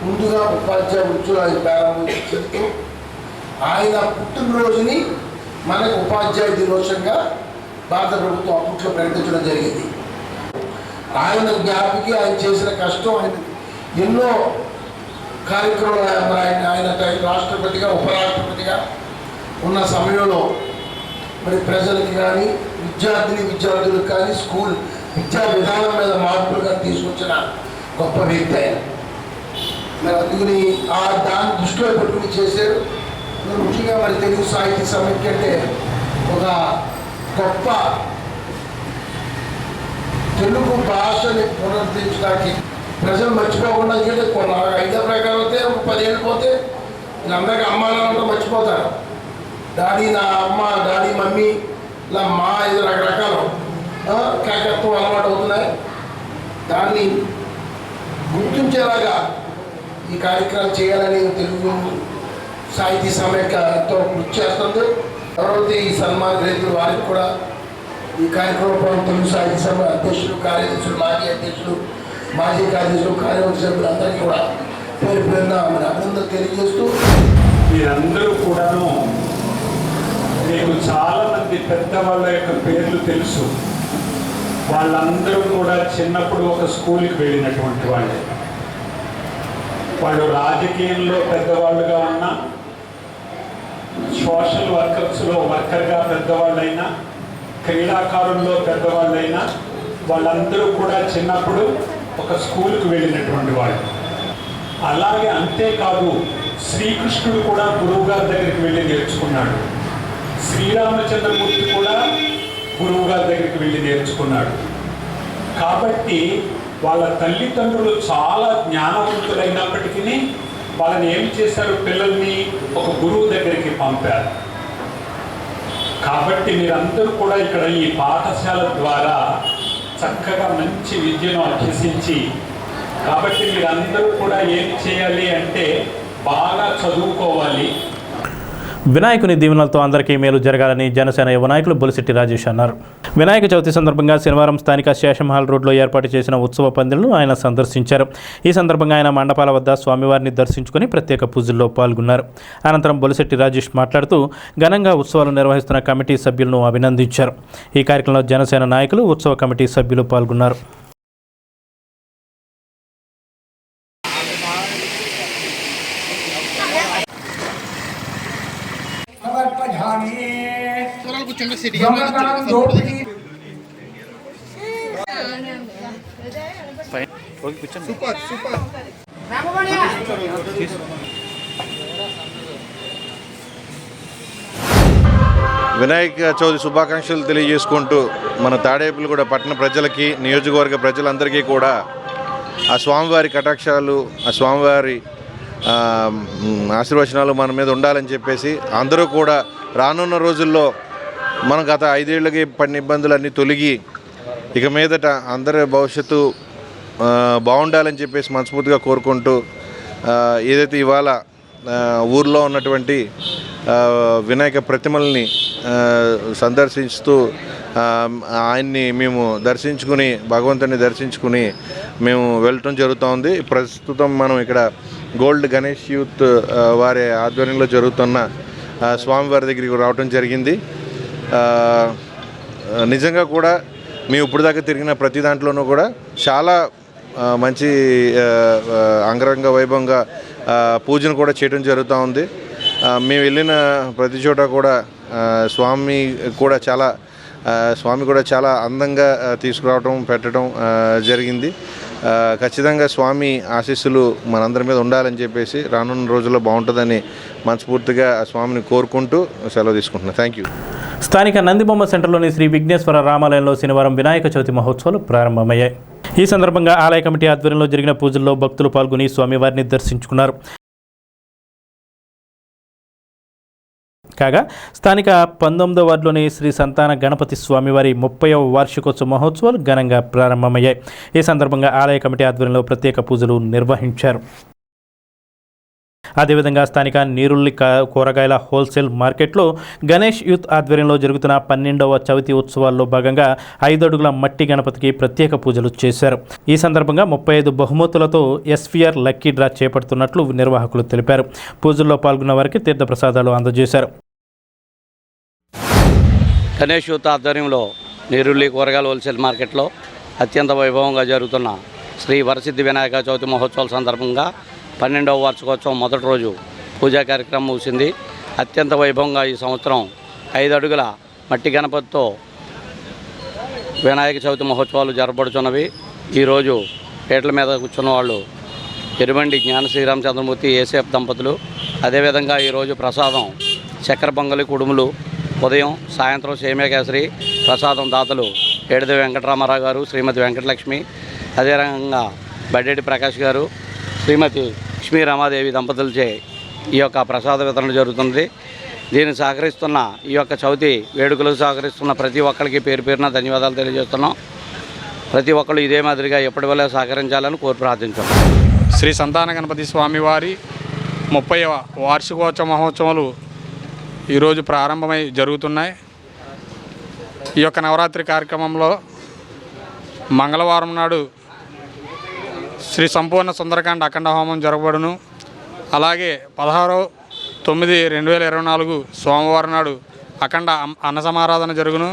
ముందుగా ఉపాధ్యాయ వృత్తులు ఆయన ప్రారంభించుతూ ఆయన పుట్టినరోజుని మనకు ఉపాధ్యాయ దినోత్సవంగా భారత ప్రభుత్వం అప్పట్లో ప్రకటించడం జరిగింది. ఆయన జ్ఞాపికి ఆయన చేసిన కష్టం, ఆయన ఎన్నో కార్యక్రమాలు ఆయన రాష్ట్రపతిగా ఉపరాష్ట్రపతిగా ఉన్న సమయంలో మరి ప్రజలకి కానీ విద్యార్థులకు కానీ స్కూల్ విద్యా విధానం మీద మార్పులుగా తీసుకొచ్చిన గొప్ప వ్యక్తి ఆయన. మరి అందుకని దాన్ని దృష్టిలో పెట్టుకుని చేశారు. ముఖ్యంగా మరి తెలుగు సాహిత్య సమైక్య అంటే ఒక గొప్ప తెలుగు భాషని పునరుద్ధరించడానికి ప్రజలు మర్చిపోకుండా, ఎందుకంటే కొన్ని ఐదో ప్రకారం అయితే 10 ఏళ్ళు పోతే వీళ్ళందరికీ అమ్మ నాన్న మర్చిపోతారు. డాడీ నా అమ్మ, డాడీ మమ్మీ, ఇలా మా ఇది రకరకాలు కాకత్వం అలవాటు అవుతున్నాయి. దాన్ని గుర్తించేలాగా ఈ కార్యక్రమం చేయాలని తెలుగు సాహితీ సమైక్య ఎంతో కృషి చేస్తుంది. ఎవరైతే ఈ సన్మాన గ్రహీతులు వారికి కూడా ఈ కార్యక్రమం తెలుగు సాహితీ సభ అధ్యక్షులు, కార్యదర్శులు, మాజీ అధ్యక్షులు, మాజీ కార్యదర్శులు, కార్యవర్గ సభ్యులు అందరికీ కూడా పేరు పేరున అభినందనలు తెలియజేస్తూ మీరందరూ కూడాను మీకు చాలామంది పెద్దవాళ్ళ యొక్క పేర్లు తెలుసు. వాళ్ళందరూ కూడా చిన్నప్పుడు ఒక స్కూల్కి వెళ్ళినటువంటి వాళ్ళే. వాళ్ళు రాజకీయంలో పెద్దవాళ్ళుగా ఉన్నా, సోషల్ వర్కర్స్లో వర్కర్గా పెద్దవాళ్ళైనా, క్రీడాకారుల్లో పెద్దవాళ్ళైనా వాళ్ళందరూ కూడా చిన్నప్పుడు ఒక స్కూల్కి వెళ్ళినటువంటి వాళ్ళు. అలాగే అంతేకాదు, శ్రీకృష్ణుడు కూడా గురువు గారి దగ్గరికి వెళ్ళి నేర్చుకున్నాడు. శ్రీరామచంద్రమూర్తి కూడా గురువు గారి దగ్గరికి వెళ్ళి నేర్చుకున్నాడు. కాబట్టి వాళ్ళ తల్లిదండ్రులు చాలా జ్ఞానవంతులైనప్పటికీ వాళ్ళని ఏం చేశారు, పిల్లల్ని ఒక గురువు దగ్గరికి పంపారు. కాబట్టి మీరందరూ కూడా ఇక్కడ ఈ పాఠశాల ద్వారా చక్కగా మంచి విద్యను అభ్యసించి, కాబట్టి మీరందరూ కూడా ఏం చేయాలి అంటే బాగా చదువుకోవాలి. వినాయకుని దీవెనలతో అందరికీ మేలు జరగాలని జనసేన యువ నాయకులు బొలిశెట్టి రాజేష్ అన్నారు. వినాయక చవితి సందర్భంగా శనివారం స్థానిక శేషమహల్ రోడ్లో ఏర్పాటు చేసిన ఉత్సవ పందిళ్లను ఆయన సందర్శించారు. ఈ సందర్భంగా ఆయన మండపాల వద్ద స్వామివారిని దర్శించుకుని ప్రత్యేక పూజల్లో పాల్గొన్నారు. అనంతరం బొలిశెట్టి రాజేష్ మాట్లాడుతూ ఘనంగా ఉత్సవాలు నిర్వహిస్తున్న కమిటీ సభ్యులను అభినందించారు. ఈ కార్యక్రమంలో జనసేన నాయకులు, ఉత్సవ కమిటీ సభ్యులు పాల్గొన్నారు. వినాయక చవితి శుభాకాంక్షలు తెలియజేసుకుంటూ మన తాడేపల్లిగూడ పట్టణ ప్రజలకి, నియోజకవర్గ ప్రజలందరికీ కూడా ఆ స్వామివారి కటాక్షాలు, ఆ స్వామివారి ఆశీర్వచనాలు మన మీద ఉండాలని చెప్పేసి అందరూ కూడా రానున్న రోజుల్లో మనం గత 5 ఏళ్ళకి పడిన ఇబ్బందులన్నీ తొలగి ఇక మీదట అందరి భవిష్యత్తు బాగుండాలని చెప్పేసి మనస్ఫూర్తిగా కోరుకుంటూ, ఏదైతే ఇవాళ ఊర్లో ఉన్నటువంటి వినాయక ప్రతిమల్ని సందర్శిస్తూ ఆయన్ని మేము దర్శించుకుని, భగవంతుని దర్శించుకుని మేము వెళ్ళటం జరుగుతోంది. ప్రస్తుతం మనం ఇక్కడ గోల్డ్ గణేష్ యూత్ వారి ఆధ్వర్యంలో జరుగుతున్న స్వామివారి దగ్గరికి రావడం జరిగింది. నిజంగా కూడా మేము ఇప్పుడు దాకా తిరిగిన ప్రతి దాంట్లోనూ కూడా చాలా మంచి అంగరంగ వైభవంగా పూజను కూడా చేయడం జరుగుతూ ఉంది. మేము వెళ్ళిన ప్రతి చోట కూడా స్వామి కూడా చాలా అందంగా తీసుకురావడం, పెట్టడం జరిగింది. ఖచ్చితంగా స్వామి ఆశీస్సులు మనందరి మీద ఉండాలని చెప్పేసి రానున్న రోజుల్లో బాగుంటుందని మనస్ఫూర్తిగా స్వామిని కోరుకుంటూ సెలవు తీసుకుంటున్నాను. Thank you. స్థానిక నందిబొమ్మ సెంటర్లోని శ్రీ విఘ్నేశ్వర రామాలయంలో శనివారం వినాయక చవితి మహోత్సవాలు ప్రారంభమయ్యాయి. ఈ సందర్భంగా ఆలయ కమిటీ ఆధ్వర్యంలో జరిగిన పూజల్లో భక్తులు పాల్గొని స్వామివారిని దర్శించుకున్నారు. కాగా స్థానిక 19వ వార్డులోని శ్రీ సంతాన గణపతి స్వామివారి 30వ వార్షికోత్సవ మహోత్సవాలు ఘనంగా ప్రారంభమయ్యాయి. ఈ సందర్భంగా ఆలయ కమిటీ ఆధ్వర్యంలో ప్రత్యేక పూజలు నిర్వహించారు. అదేవిధంగా స్థానిక నీరుల్లి కూరగాయల హోల్సేల్ మార్కెట్లో గణేష్ యూత్ ఆధ్వర్యంలో జరుగుతున్న 12వ చవితి ఉత్సవాల్లో భాగంగా 5 అడుగుల మట్టి గణపతికి ప్రత్యేక పూజలు చేశారు. ఈ సందర్భంగా 35 బహుమతులతో ఎస్వీఆర్ లక్కీ డ్రా చేపడుతున్నట్లు నిర్వాహకులు తెలిపారు. పూజల్లో పాల్గొన్న వారికి తీర్థప్రసాదాలు అందజేశారు. గణేష్ యూత్ ఆధ్వర్యంలో నీరుల్లి కూరగాయల హోల్సేల్ మార్కెట్లో అత్యంత వైభవంగా జరుగుతున్న శ్రీ వరసిద్ధి వినాయక చవితి మహోత్సవాల సందర్భంగా 12వ వార్షికోత్సవం మొదటి రోజు పూజా కార్యక్రమం ముగిసింది. అత్యంత వైభవంగా ఈ సంవత్సరం 5 అడుగుల మట్టి గణపతితో వినాయక చవితి మహోత్సవాలు జరపబడుతున్నవి. ఈరోజు పీటల మీద కూర్చున్న వాళ్ళు ఎరుబండి జ్ఞాన శ్రీరామచంద్రమూర్తి ఏసేఫ్ దంపతులు. అదేవిధంగా ఈరోజు ప్రసాదం చక్కెర పొంగలి కుడుములు, ఉదయం సాయంత్రం సేమియా కేసరి ప్రసాదం దాతలు ఏడిది వెంకటరామారావు గారు, శ్రీమతి వెంకటలక్ష్మి, అదే రకంగా బడ్డేటి ప్రకాష్ గారు, శ్రీమతి లక్ష్మీ రమాదేవి దంపతులచే ఈ యొక్క ప్రసాద వితరణ జరుగుతుంది. దీన్ని సహకరిస్తున్న ఈ యొక్క చవితి వేడుకలకు సహకరిస్తున్న ప్రతి ఒక్కరికి పేరు పేరున ధన్యవాదాలు తెలియజేస్తున్నాం. ప్రతి ఒక్కరు ఇదే మాదిరిగా ఎప్పటి వల్ల సహకరించాలని కోరి ప్రార్థించాం. శ్రీ సంతాన గణపతి స్వామివారి 30వ వార్షికోత్సవ మహోత్సవాలు ఈరోజు ప్రారంభమై జరుగుతున్నాయి. ఈ యొక్క నవరాత్రి కార్యక్రమంలో మంగళవారం నాడు శ్రీ సంపూర్ణ సుందరకాండ అఖండ హోమం జరగబడును. అలాగే 16/9/2024 సోమవారం నాడు అఖండ అన్న సమారాధన జరుగును.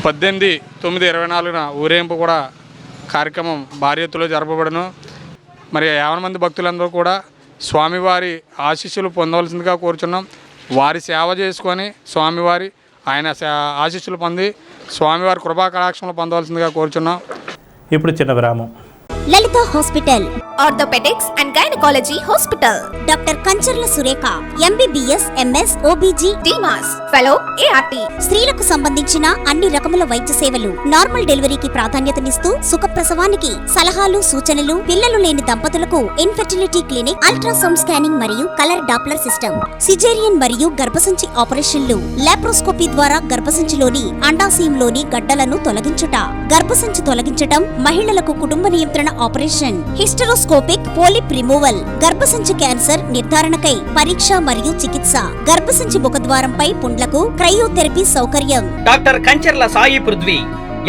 18/9/24 ఊరేగింపు కూడా కార్యక్రమం భారీ ఎత్తులో జరపబడును. మరి 50 మంది భక్తులందరూ కూడా స్వామివారి ఆశీస్సులు పొందవలసిందిగా కోరుచున్నాం. వారి సేవ చేసుకొని స్వామివారి ఆయన ఆశీస్సులు పొంది స్వామివారి కృపా కటాక్షంలో పొందవలసిందిగా కోరుచున్నాం. ఇప్పుడు చిన్న విరామం. Lalitha hospital orthopaedics and gynaecology hospital. Doctor Kancharla Surekha MBBS MS OBG DMAS fellow ART. స్త్రీలకు సంబంధించిన అన్ని రకముల వైద్య సేవలు, నార్మల్ డెలివరీకి ప్రాధాన్యతనిస్తూ సుఖప్రసవానికి సలహాలు సూచనలు, పిల్లలు లేని దంపతులకు ఇన్ఫెర్టిలిటీ క్లినిక్, అల్ట్రాసౌండ్ స్కానింగ్ మరియు కలర్ డాప్లర్ సిస్టమ్, సిజేరియన్ మరియు గర్భసంచి ఆపరేషన్లు, లాప్రోస్కోపీ ద్వారా గర్భసంచిలోని అండాశయంలోని గడ్డలను తొలగించుట, గర్భసంచి తొలగించటం, మహిళలకు కుటుంబ నియంత్రణ ఆపరేషన్, హిస్టరోస్కోపిక్ పోలిప్ రిమూవల్, గర్భసంచి క్యాన్సర్ నిర్ధారణకై పరీక్ష మరియు చికిత్స, గర్భసంచి ముఖద్వారంపై పుండ్లకు క్రయోథెరపీ సౌకర్యం. Doctor Kancharla Sai Prithvi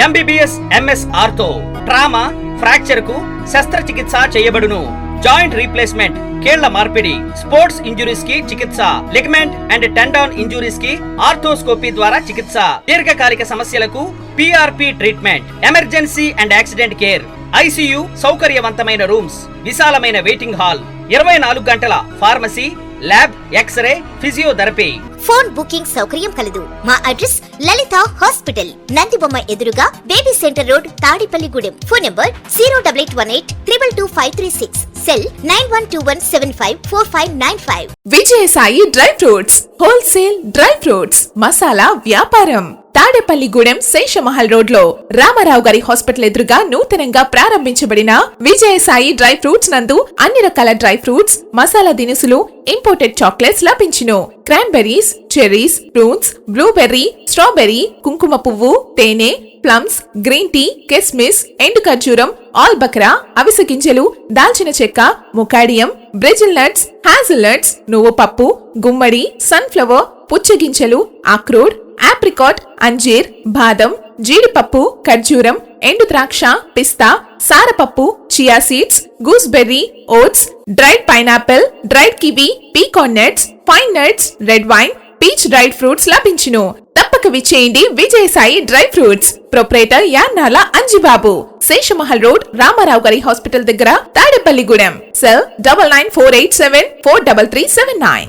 MBBS MS ortho. Trauma fracture కు శస్త్రచికిత్స చేయబడును. జాయింట్ రీప్లేస్మెంట్, కీళ్ల మార్పిడి, స్పోర్ట్స్ ఇంజురీస్ కి చికిత్స, లిగమెంట్ అండ్ టెండాన్ ఇంజురీస్ కి ఆర్థోస్కోపీ ద్వారా చికిత్స, దీర్ఘకాలిక సమస్యలకు PRP treatment, emergency and accident care, ICU సౌకర్యవంతమైన రూమ్స్, విశాలమైన వెయిటింగ్ హాల్, 24 గంటల pharmacy, lab, x-ray, physiotherapy. Phone booking సౌకర్యం కలదు. మా అడ్రస్ లలిత హాస్పిటల్, నందిబొమ్మ ఎదురుగా, baby centre road, Tadepalligudem. Phone number 08818222536. Cell 9121754595. Vijayasai dry fruits wholesale dry fruits masala వ్యాపారం. తాడేపల్లిగూడెం శేషమహల్ రోడ్ లో రామారావు గారి హాస్పిటల్ ఎదురుగా నూతనంగా ప్రారంభించబడిన విజయసాయి డ్రై ఫ్రూట్స్ నందు అన్ని రకాల డ్రై ఫ్రూట్స్, మసాలా దినుసులు, ఇంపోర్టెడ్ చాక్లెట్స్ లభించును. Cranberries, cherries, prunes, blueberry, strawberry, కుంకుమ పువ్వు, తేనె, ప్లమ్స్, గ్రీన్ టీ, కిస్మిస్, ఎండు ఖర్జూరం, ఆల్ బక్రా, అవిసె గింజలు, దాల్చిన చెక్క, ముకాడియం, బ్రెజిల్ నట్స్, హ్యాజిల్ నట్స్, నువ్వు పప్పు, గుమ్మడి, సన్ఫ్లవర్, పుచ్చగింజలు, అక్రోడ్, ఆప్రికాట్, అంజీర్, బాదం, జీడిపప్పు, ఖర్జూరం, ఎండు ద్రాక్ష, పిస్తా, సారపప్పు, chia seeds, gooseberry, oats, dried pineapple, dried kiwi, pecan nuts, pine nuts, red wine, peach dried fruits లభించును. తప్పక విచ్చేయండి Vijayasai dry fruits. Proprietor Yannala Anjibabu, Seshamahal road, Ramarao గారి హాస్పిటల్ దగ్గర, తాడేపల్లిగూడెం. సెల్ 9948743379.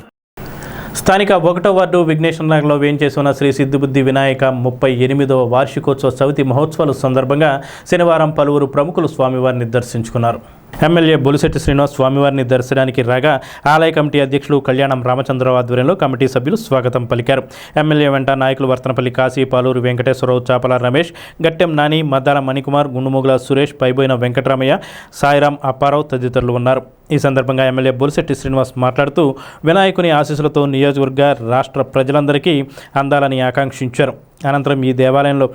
స్థానిక 1వ వార్డు విఘ్నేశ్వర నగర్లో వేంచేసి ఉన్న శ్రీ సిద్ధిబుద్ధి వినాయక 38వ వార్షికోత్సవ చవితి మహోత్సవాల సందర్భంగా శనివారం పలువురు ప్రముఖులు స్వామివారిని దర్శించుకున్నారు. ఎమ్మెల్యే బొలిశెట్టి శ్రీనివాస్ స్వామివారిని దర్శనానికి రాగా ఆలయ కమిటీ అధ్యక్షులు కళ్యాణం రామచంద్రరావు ఆధ్వర్యంలో కమిటీ సభ్యులు స్వాగతం పలికారు. ఎమ్మెల్యే వెంట నాయకులు వర్తనపల్లి కాశీ, పాలూరు వెంకటేశ్వరరావు, చాపల రమేష్, గట్టెం నాని, మద్దాల మణికుమార్, గుండుమొగుల సురేష్, పైబోయిన వెంకటరామయ్య, సాయిరాం, అప్పారావు తదితరులు ఉన్నారు. ఈ సందర్భంగా ఎమ్మెల్యే బొలిశెట్టి శ్రీనివాస్ మాట్లాడుతూ వినాయకుని ఆశీస్సులతో నియోజకవర్గ రాష్ట్ర ప్రజలందరికీ అందాలని ఆకాంక్షించారు. అనంతరం ఈ దేవాలయంలో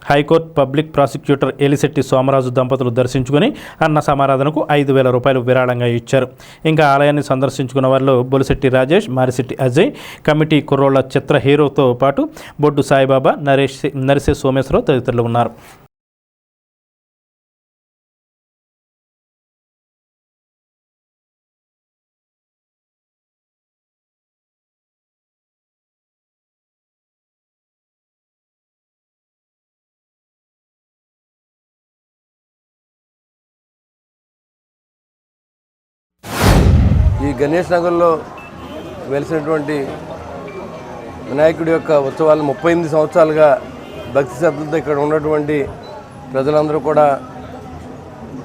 high court public prosecutor Elisetti Somaraju దంపతులు దర్శించుకుని అన్న సమారాధనకు 5,000 రూపాయలు విరాళంగా ఇచ్చారు. ఇంకా ఆలయాన్ని సందర్శించుకున్న వారిలో బొలిశెట్టి రాజేష్, మారిశెట్టి అజయ్, కమిటీ కుర్రోళ్ల చిత్ర హీరోతో పాటు బొడ్డు సాయిబాబా, నరిసే సోమేశ్వరరావు తదితరులు ఉన్నారు. ఈ గణేష్ నగర్లో వెలిసినటువంటి వినాయకుడి యొక్క ఉత్సవాలు 38 సంవత్సరాలుగా భక్తి శ్రద్ధలతో ఇక్కడ ఉన్నటువంటి ప్రజలందరూ కూడా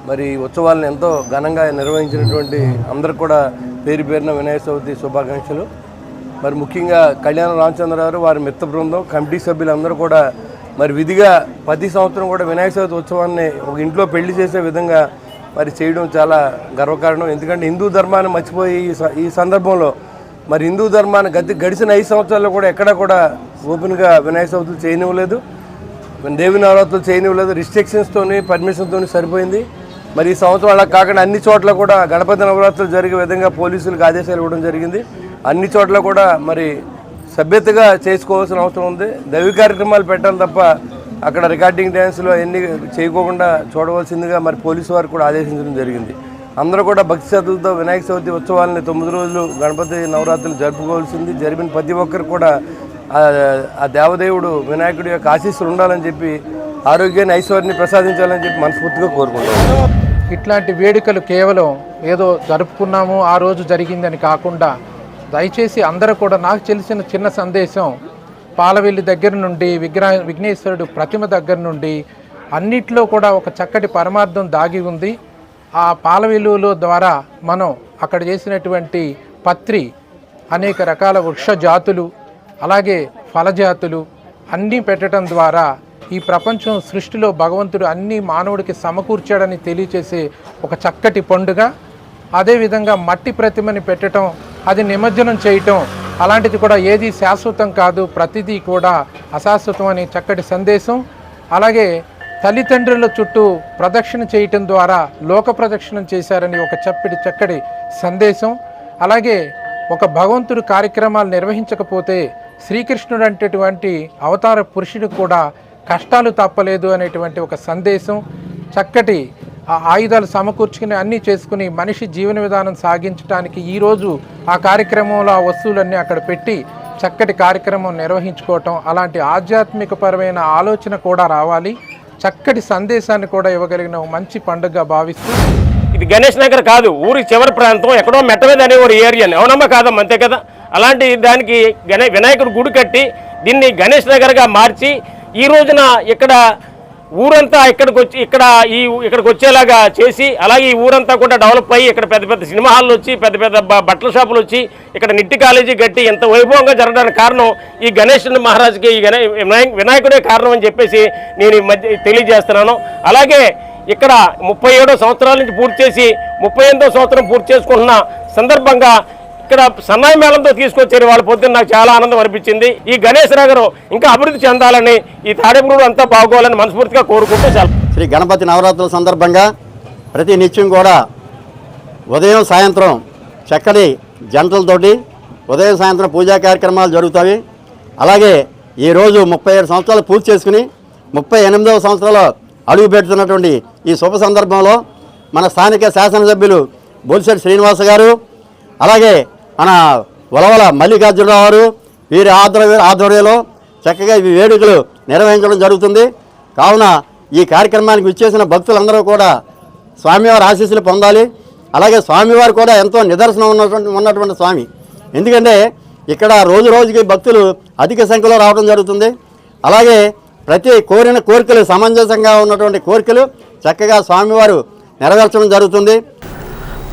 మరి ఉత్సవాలను ఎంతో ఘనంగా నిర్వహించినటువంటి అందరూ కూడా పేరు పేరున వినాయక చవితి శుభాకాంక్షలు. మరి ముఖ్యంగా కళ్యాణ రామచంద్రరావు వారి మిత్ర బృందం, కమిటీ సభ్యులందరూ కూడా మరి విధిగా ప్రతి సంవత్సరం కూడా వినాయక చవితి ఉత్సవాన్ని ఒక ఇంట్లో పెళ్లి చేసే విధంగా మరి చేయడం చాలా గర్వకారణం. ఎందుకంటే హిందూ ధర్మాన్ని మర్చిపోయి ఈ సందర్భంలో మరి హిందూ ధర్మాన్ని గడిచిన 5 సంవత్సరాల్లో కూడా ఎక్కడా కూడా ఓపెన్గా వినాయక చవితులు చేయనివ్వలేదు, దేవి నవరాత్రులు చేయనివ్వలేదు. రిస్ట్రిక్షన్స్తోని, పర్మిషన్తోని సరిపోయింది. మరి ఈ సంవత్సరం అలా కాకుండా అన్ని చోట్ల కూడా గణపతి నవరాత్రులు జరిగే విధంగా పోలీసులకు ఆదేశాలు ఇవ్వడం జరిగింది. అన్ని చోట్ల కూడా మరి సభ్యతగా చేసుకోవాల్సిన అవసరం ఉంది. దైవ కార్యక్రమాలు పెట్టాలి తప్ప అక్కడ రికార్డింగ్ డ్యాన్స్లో అవన్నీ చేయకోకుండా చూడవలసిందిగా మరి పోలీసు వారు కూడా ఆదేశించడం జరిగింది. అందరూ కూడా భక్తి శ్రద్ధలతో వినాయక చవితి ఉత్సవాలని 9 రోజులు గణపతి నవరాత్రులు జరుపుకోవాల్సింది. జరిపిన ప్రతి ఒక్కరు కూడా ఆ దేవదేవుడు వినాయకుడి యొక్క ఆశీస్సులు ఉండాలని చెప్పి ఆరోగ్యాన్ని ఐశ్వర్యాన్ని ప్రసాదించాలని చెప్పి మనస్ఫూర్తిగా కోరుకుంటున్నాను. ఇట్లాంటి వేడుకలు కేవలం ఏదో జరుపుకున్నాము ఆ రోజు జరిగిందని కాకుండా దయచేసి అందరూ కూడా నాకు తెలిసిన చిన్న సందేశం పాలవెల్లి దగ్గర నుండి విఘ్నేశ్వరుడు ప్రతిమ దగ్గర నుండి అన్నిట్లో కూడా ఒక చక్కటి పరమార్థం దాగి ఉంది. ఆ పాలవెల్లుల ద్వారా మనం అక్కడ చేసినటువంటి పత్రి అనేక రకాల వృక్ష జాతులు అలాగే ఫలజాతులు అన్నీ పెట్టడం ద్వారా ఈ ప్రపంచం సృష్టిలో భగవంతుడు అన్ని మానవుడికి సమకూర్చాడని తెలియచేసే ఒక చక్కటి పండుగ. అదేవిధంగా మట్టి ప్రతిమని పెట్టడం, అది నిమజ్జనం చేయటం అలాంటిది కూడా ఏది శాశ్వతం కాదు, ప్రతిదీ కూడా అశాశ్వతం అనే చక్కటి సందేశం. అలాగే తల్లిదండ్రుల చుట్టూ ప్రదక్షిణ చేయటం ద్వారా లోక ప్రదక్షిణం చేశారని ఒక చక్కటి సందేశం. అలాగే ఒక భగవంతుడు కార్యక్రమాలు నిర్వహించకపోతే శ్రీకృష్ణుడు అనేటువంటి అవతార పురుషుడు కూడా కష్టాలు తప్పలేదు అనేటువంటి ఒక సందేశం. చక్కటి ఆయుధాలు సమకూర్చుకుని అన్నీ చేసుకుని మనిషి జీవన విధానం సాగించడానికి ఈరోజు ఆ కార్యక్రమంలో ఆ వస్తువులన్నీ అక్కడ పెట్టి చక్కటి కార్యక్రమం నిర్వహించుకోవటం, అలాంటి ఆధ్యాత్మికపరమైన ఆలోచన కూడా రావాలి, చక్కటి సందేశాన్ని కూడా ఇవ్వగలిగిన మంచి పండుగగా భావిస్తూ. ఇది గణేష్ నగర్ కాదు, ఊరి చివరి ప్రాంతం, ఎక్కడో మెట్ట మీద అనే ఒక ఏరియాని, అవునమ్మా కాదమ్మా, అంతే కదా. అలాంటి దానికి వినాయకుడు గుడి కట్టి దీన్ని గణేష్ నగర్గా మార్చి ఈ రోజున ఇక్కడ ఊరంతా ఇక్కడికి వచ్చేలాగా చేసి, అలాగే ఈ ఊరంతా కూడా డెవలప్ అయ్యి ఇక్కడ పెద్ద పెద్ద సినిమా హాల్లు వచ్చి పెద్ద పెద్ద బట్టల షాపులు వచ్చి ఇక్కడ నిట్టి కాలేజీ కట్టి ఎంత వైభవంగా జరగడానికి కారణం ఈ గణేష్ మహారాజుకి ఈ వినాయకుడే కారణం అని చెప్పేసి నేను ఈ మధ్య తెలియజేస్తున్నాను. అలాగే ఇక్కడ 37 సంవత్సరాల నుంచి పూర్తి చేసి 38వ సంవత్సరం పూర్తి చేసుకుంటున్న సందర్భంగా ఇక్కడ సన్నాయి మేళంతో తీసుకొచ్చారు వాళ్ళ పొద్దున్న. నాకు చాలా ఆనందం అనిపించింది. ఈ గణేష్ నగర్ ఇంకా అభివృద్ధి చెందాలని, ఈ తాడేపల్లి అంతా బాగోవాలని మనస్ఫూర్తిగా కోరుకుంటూ శ్రీ గణపతి నవరాత్రుల సందర్భంగా ప్రతి నిత్యం కూడా ఉదయం సాయంత్రం చక్కటి జంటలతోటి ఉదయం సాయంత్రం పూజా కార్యక్రమాలు జరుగుతాయి. అలాగే ఈరోజు 37 సంవత్సరాలు పూర్తి చేసుకుని 38వ సంవత్సరంలో అడుగు పెడుతున్నటువంటి ఈ శుభ సందర్భంలో మన స్థానిక శాసనసభ్యులు బొలిశెట్టి శ్రీనివాస గారు, అలాగే మన వలవల మల్లికార్జునరావు గారు, వీరి ఆధ్వర్యంలో చక్కగా ఈ వేడుకలు నిర్వహించడం జరుగుతుంది. కావున ఈ కార్యక్రమానికి విచ్చేసిన భక్తులందరూ కూడా స్వామివారి ఆశీస్సులు పొందాలి. అలాగే స్వామివారు కూడా ఎంతో నిదర్శనం ఉన్నటువంటి స్వామి. ఎందుకంటే ఇక్కడ రోజు రోజుకి భక్తులు అధిక సంఖ్యలో రావడం జరుగుతుంది. అలాగే ప్రతి కోరిన కోరికలు సమంజసంగా ఉన్నటువంటి కోరికలు చక్కగా స్వామివారు నెరవేర్చడం జరుగుతుంది.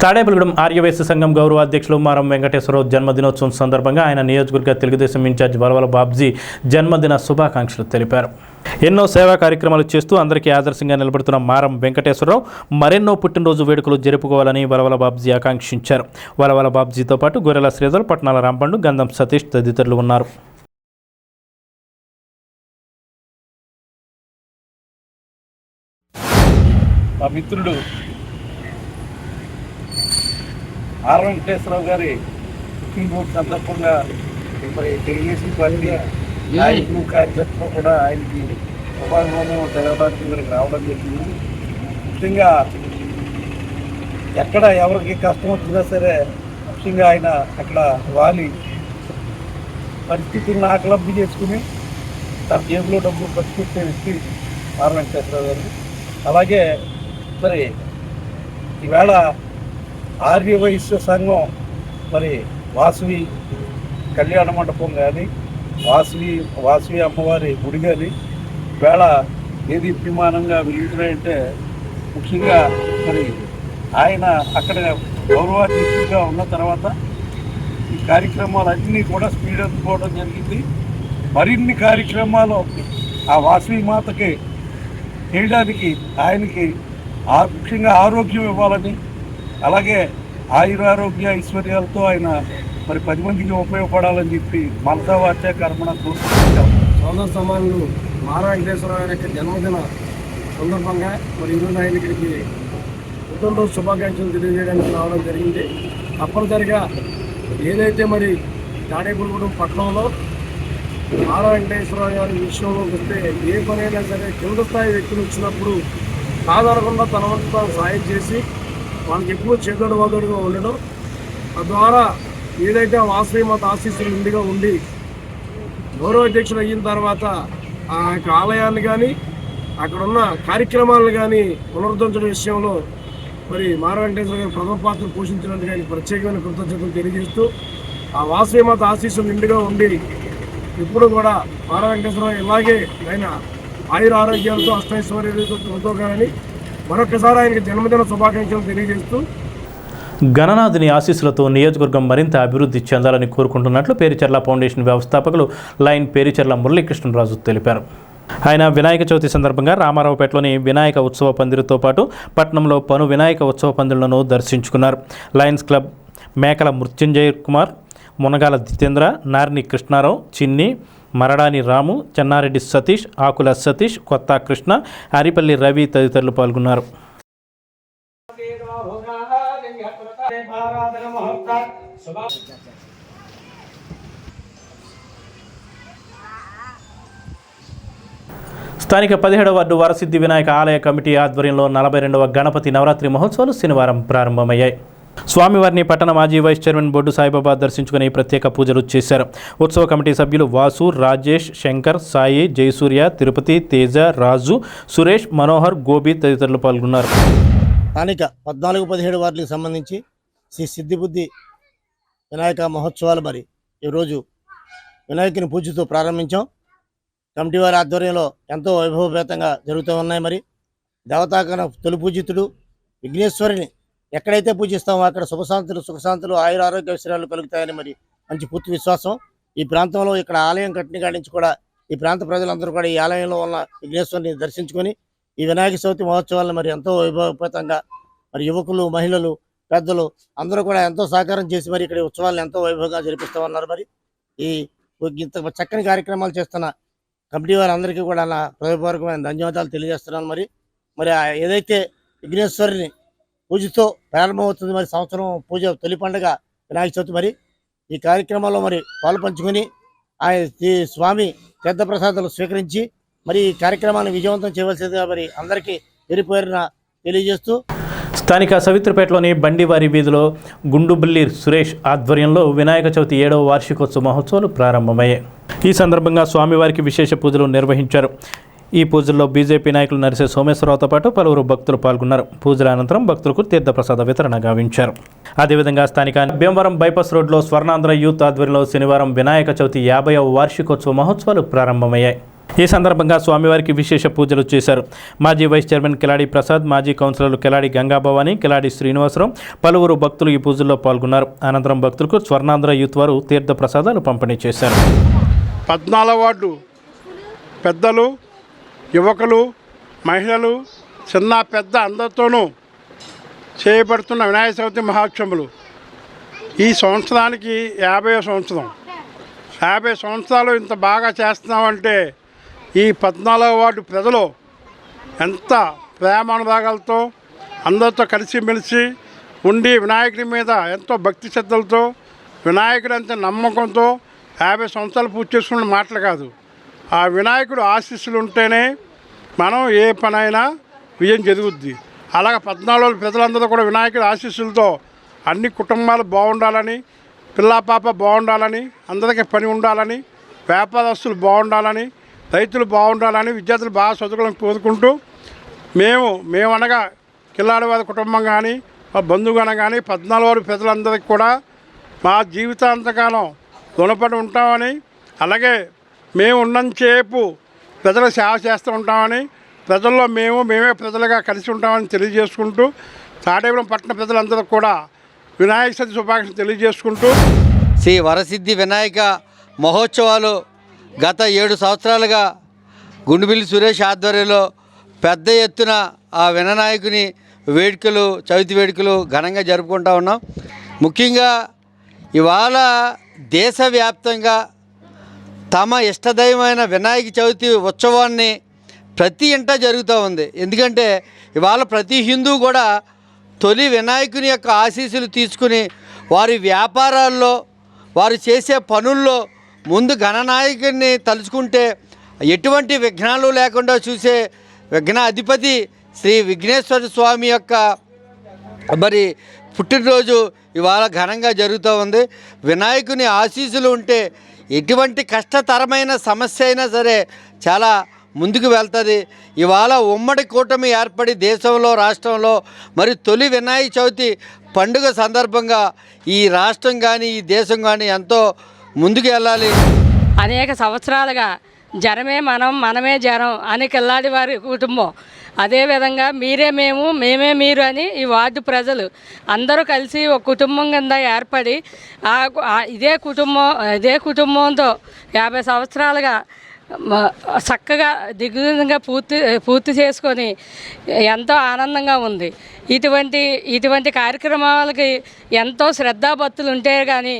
తాడేపల్లిగూడెం ఆర్యవైశ్య సంఘం గౌరవ అధ్యక్షులు మారం వెంకటేశ్వరరావు జన్మదినోత్సవం సందర్భంగా ఆయన నియోజకవర్గ తెలుగుదేశం ఇన్ఛార్జ్ వలవల బాబ్జీ జన్మదిన శుభాకాంక్షలు తెలిపారు. ఎన్నో సేవా కార్యక్రమాలు చేస్తూ అందరికీ ఆదర్శంగా నిలబడుతున్న మారం వెంకటేశ్వరరావు మరెన్నో పుట్టినరోజు వేడుకలు జరుపుకోవాలని వలవల బాబ్జీ ఆకాంక్షించారు. వలవల బాబ్జీతో పాటు గొర్రెల శ్రీధర్, పట్నాల రాంపండు, గంధం సతీష్ తదితరులు ఉన్నారు. మా మిత్రుడు ఆర్ వెంకటేశ్వరరావు గారి పుట్టినరోజు సందర్భంగా మరి తెలుగుదేశం పార్టీ నాయకులు కార్యకర్తలు కూడా ఆయనకి శుభాకాంక్షలు తెలపడానికి ఇక్కడికి రావడం జరిగింది. ముఖ్యంగా ఎక్కడ ఎవరికి కష్టం వచ్చినా సరే ముఖ్యంగా ఆయన అక్కడ వాలి పరిస్థితులను ఆకలబ్ది చేసుకుని తన జేబులో డబ్బులు ఖర్చు వ్యక్తి ఆర్ వెంకటేశ్వరరావు గారు. అలాగే మరి ఈవేళ ఆర్యవైశ్య సంఘం మరి వాసవి కళ్యాణ మండపం కానీ వాసవి అమ్మవారి గుడి కానీ ఈవేళ ఏది అభిమానంగా వెలుగుతున్నాయంటే ముఖ్యంగా మరి ఆయన అక్కడ గౌరవాధ్యక్షుడిగా ఉన్న తర్వాత ఈ కార్యక్రమాలన్నీ కూడా స్పీడ్ అందుకోవడం జరిగింది. మరిన్ని కార్యక్రమాలు ఆ వాసవి మాతకి చేయడానికి ఆయనకి ముఖ్యంగా ఆరోగ్యం ఇవ్వాలని, అలాగే ఆయురారోగ్య ఐశ్వర్యాలతో ఆయన మరి 10 మందికి ఉపయోగపడాలని చెప్పి మనసా వాచా కర్మణ కోరుకుంటాం. సోదర సమానులు మారా వెంకటేశ్వరరావు యొక్క జన్మదిన సందర్భంగా మరి ఈరోజు ఆయన ఇక్కడికి పుట్టినరోజు శుభాకాంక్షలు తెలియజేయడానికి రావడం జరిగింది. తప్పనిసరిగా ఏదైతే మరి తాడేపల్లిగూడెం పట్టణంలో మారా వెంకటేశ్వరరావు గారి విషయంలోకి వస్తే ఏ పనైనా సరే కింద స్థాయి వ్యక్తులు వచ్చినప్పుడు సాధారణంగా తన వంతు తాను సాయం చేసి వాళ్ళకి ఎక్కువ చేదోడు వాదోడుగా ఉండడం, తద్వారా ఏదైతే వాసవి మాత ఆశీస్సులు నిండుగా ఉండి గౌరవ అధ్యక్షుడు అయిన తర్వాత ఆ యొక్క ఆలయాన్ని కానీ అక్కడ ఉన్న కార్యక్రమాలను కానీ పునరుద్ధరించడం విషయంలో మరి మార వెంకటేశ్వర గారు ప్రథమ పాత్ర పోషించినందుకు ఆయన ప్రత్యేకమైన కృతజ్ఞతలు తెలియజేస్తూ ఆ వాసవి మాత ఆశీస్సులు నిండుగా ఉండి ఇప్పుడు కూడా మార వెంకటేశ్వర ఇలాగే ఆయన ఆయుర ఆరోగ్యాలతో అష్టైశ్వర్యాలతో కానీ మరొకసారి ఆయనకి జన్మదిన శుభాకాంక్షలు తెలియజేస్తూ గణనాథుని ఆశీస్సులతో నియోజకవర్గం మరింత అభివృద్ధి చెందాలని కోరుకుంటున్నట్లు పేరిచెర్ల ఫౌండేషన్ వ్యవస్థాపకులు లైన్ పేరిచెర్ల మురళీకృష్ణరాజు తెలిపారు. ఆయన వినాయక చవితి సందర్భంగా రామారావుపేటలోని వినాయక ఉత్సవ పందిరితో పాటు పట్టణంలో పలు వినాయక ఉత్సవ పందిరులను దర్శించుకున్నారు. లయన్స్ క్లబ్ మేకల మృత్యుంజయ కుమార్, మునగాల జితేంద్ర, నార్ని కృష్ణారావు, చిన్ని, మరడాని రాము, చెన్నారెడ్డి సతీష్, ఆకుల సతీష్, కొత్త కృష్ణ, అరిపల్లి రవి తదితరులు పాల్గొన్నారు. స్థానిక 17వ వార్డు వరసిద్ధి వినాయక ఆలయ కమిటీ ఆధ్వర్యంలో 42వ గణపతి నవరాత్రి మహోత్సవాలు శనివారం ప్రారంభమయ్యాయి. స్వామివారిని పట్టణ మాజీ వైస్ చైర్మన్ బొడ్డు సాయిబాబా దర్శించుకుని ప్రత్యేక పూజలు చేశారు. ఉత్సవ కమిటీ సభ్యులు వాసు, రాజేష్, శంకర్, సాయి, జయసూర్య, తిరుపతి, తేజ, రాజు, సురేష్, మనోహర్, గోపి తదితరులు పాల్గొన్నారు. స్థానిక 14-17 వార్డులకు సంబంధించి శ్రీ సిద్ధిబుద్ధి వినాయక మహోత్సవాలు మరి ఈరోజు వినాయకుని పూజతో ప్రారంభించాం. కమిటీ వారి ఆధ్వర్యంలో ఎంతో వైభవపేతంగా జరుగుతూ ఉన్నాయి. మరి దేవతాకన తొలి పూజితుడు విఘ్నేశ్వరుని ఎక్కడైతే పూజిస్తామో అక్కడ సుఖశాంతులు ఆయుర ఆరోగ్య విషయాలు కలుగుతాయని మరి మంచి పూర్తి విశ్వాసం. ఈ ప్రాంతంలో ఇక్కడ ఆలయం కట్టిన కాడి నుంచి కూడా ఈ ప్రాంత ప్రజలందరూ కూడా ఈ ఆలయంలో ఉన్న విఘ్నేశ్వరుని దర్శించుకొని ఈ వినాయక చవితి మహోత్సవాలను మరి ఎంతో వైభవపేతంగా మరి యువకులు, మహిళలు, పెద్దలు అందరూ కూడా ఎంతో సహకారం చేసి మరి ఇక్కడ ఉత్సవాలను ఎంతో వైభవంగా జరిపిస్తూ ఉన్నారు. మరి ఈ ఇంత చక్కని కార్యక్రమాలు చేస్తున్న కమిటీ వారందరికీ కూడా నా హృదయపూర్వకమైన ధన్యవాదాలు తెలియజేస్తున్నాను. మరి ఏదైతే విఘ్నేశ్వరుని పూజతో ప్రారంభమవుతుంది, మరి సంవత్సరం పూజ తొలి పండుగ వినాయక చవితి. మరి ఈ కార్యక్రమంలో మరి పాలు పంచుకొని ఈ స్వామి తీర్థప్రసాదాలు స్వీకరించి మరి ఈ కార్యక్రమాన్ని విజయవంతం చేయవలసిందిగా మరి అందరికీ పేరున తెలియజేస్తూ స్థానిక సవిత్రపేటలోని బండివారి వీధిలో గుండుబల్లి సురేష్ ఆధ్వర్యంలో వినాయక చవితి 7వ వార్షికోత్సవ మహోత్సవాలు ప్రారంభమయ్యాయి. ఈ సందర్భంగా స్వామివారికి విశేష పూజలు నిర్వహించారు. ఈ పూజల్లో బీజేపీ నాయకులు నరిసే సోమేశ్వరరావుతో పాటు పలువురు భక్తులు పాల్గొన్నారు. పూజల అనంతరం భక్తులకు తీర్థప్రసాద వితరణ గావించారు. అదేవిధంగా స్థానిక భీమవరం బైపాస్ రోడ్లో స్వర్ణాంధ్ర యూత్ ఆధ్వర్యంలో శనివారం వినాయక చవితి 50వ వార్షికోత్సవ మహోత్సవాలు ప్రారంభమయ్యాయి. ఈ సందర్భంగా స్వామివారికి విశేష పూజలు చేశారు. మాజీ వైస్ చైర్మన్ కిలాడి ప్రసాద్, మాజీ కౌన్సిలర్లు కిలాడి గంగాభవాని, కిలాడి శ్రీనివాసరావు, పలువురు భక్తులు ఈ పూజల్లో పాల్గొన్నారు. అనంతరం భక్తులకు స్వర్ణాంధ్ర యూత్ వారు తీర్థ ప్రసాదాలు పంపిణీ చేశారు. 14వ వార్డు పెద్దలు, యువకులు, మహిళలు, చిన్న పెద్ద అందరితోనూ చేయబడుతున్న వినాయక చవితి మహోత్సవాలు ఈ సంవత్సరానికి 50వ సంవత్సరం. 50 సంవత్సరాలు ఇంత బాగా చేస్తున్నామంటే ఈ 14వ వార్డు ప్రజలు ఎంత ప్రేమానురాగాలతో అందరితో కలిసిమెలిసి ఉండి వినాయకుడి మీద ఎంతో భక్తి శ్రద్ధలతో వినాయకుడు అంత నమ్మకంతో 50 సంవత్సరాలు పూజ చేసుకున్న మాటలు కాదు. ఆ వినాయకుడు ఆశీస్సులు ఉంటేనే మనం ఏ పనైనా విజయం జరుగుద్ది. అలాగే 14 ప్రజలందరూ కూడా వినాయకుడి ఆశీస్సులతో అన్ని కుటుంబాలు బాగుండాలని, పిల్లా పాప బాగుండాలని, అందరికీ పని ఉండాలని, వ్యాపారస్తులు బాగుండాలని, రైతులు బాగుండాలని, విద్యార్థులు బాగా చదువుకోవాలని కోరుకుంటూ మేమనగా కిల్లాడివారి కుటుంబం కానీ మా బంధువుగానే కానీ 14 ప్రజలందరికీ కూడా మా జీవితాంతకాలం రుణపడి ఉంటామని, అలాగే మేము ఉన్నంతసేపు ప్రజల సేవ చేస్తూ ఉంటామని, ప్రజల్లో మేమే ప్రజలుగా కలిసి ఉంటామని తెలియజేసుకుంటూ తాడేపల్లి పట్టణ ప్రజలందరికీ కూడా వినాయక చవితి శుభాకాంక్షలు తెలియజేసుకుంటూ శ్రీ వరసిద్ధి వినాయక మహోత్సవాలు గత 7 సంవత్సరాలుగా గుండుబిల్లి సురేష్ ఆధ్వర్యంలో పెద్ద ఎత్తున ఆ వినాయకుని వేడుకలు, చవితి వేడుకలు ఘనంగా జరుపుకుంటూ ఉన్నాం. ముఖ్యంగా ఇవాళ దేశవ్యాప్తంగా తమ ఇష్టదైవమైన వినాయక చవితి ఉత్సవాన్ని ప్రతి ఇంట జరుగుతూ ఉంది. ఎందుకంటే ఇవాళ ప్రతి హిందూ కూడా తొలి వినాయకుని యొక్క ఆశీస్సులు తీసుకుని వారి వ్యాపారాల్లో, వారు చేసే పనుల్లో ముందు గణనాయకుడిని తలుచుకుంటే ఎటువంటి విఘ్నాలు లేకుండా చూసే విఘ్న అధిపతి శ్రీ విఘ్నేశ్వర స్వామి యొక్క మరి పుట్టినరోజు ఇవాళ ఘనంగా జరుగుతూ ఉంది. వినాయకుని ఆశీస్సులు ఉంటే ఎటువంటి కష్టతరమైన సమస్య అయినా సరే చాలా ముందుకు వెళ్తుంది. ఇవాళ ఉమ్మడి కూటమి ఏర్పడి దేశంలో రాష్ట్రంలో మరి తొలి వినాయక చవితి పండుగ సందర్భంగా ఈ రాష్ట్రం కానీ ఈ దేశం కానీ ఎంతో ముందుకు వెళ్ళాలి. అనేక సంవత్సరాలుగా జనమే మనం మనమే జనం అని కిల్లాడి వారి కుటుంబం, అదేవిధంగా మీరే మేము మేమే మీరు అని ఈ వార్డు ప్రజలు అందరూ కలిసి ఒక కుటుంబం కింద ఏర్పడి ఇదే కుటుంబంతో 50 సంవత్సరాలుగా చక్కగా దిగ్విజయంగా పూర్తి చేసుకొని ఎంతో ఆనందంగా ఉంది. ఇటువంటి కార్యక్రమాలకి ఎంతో శ్రద్ధాభక్తులు ఉంటే కానీ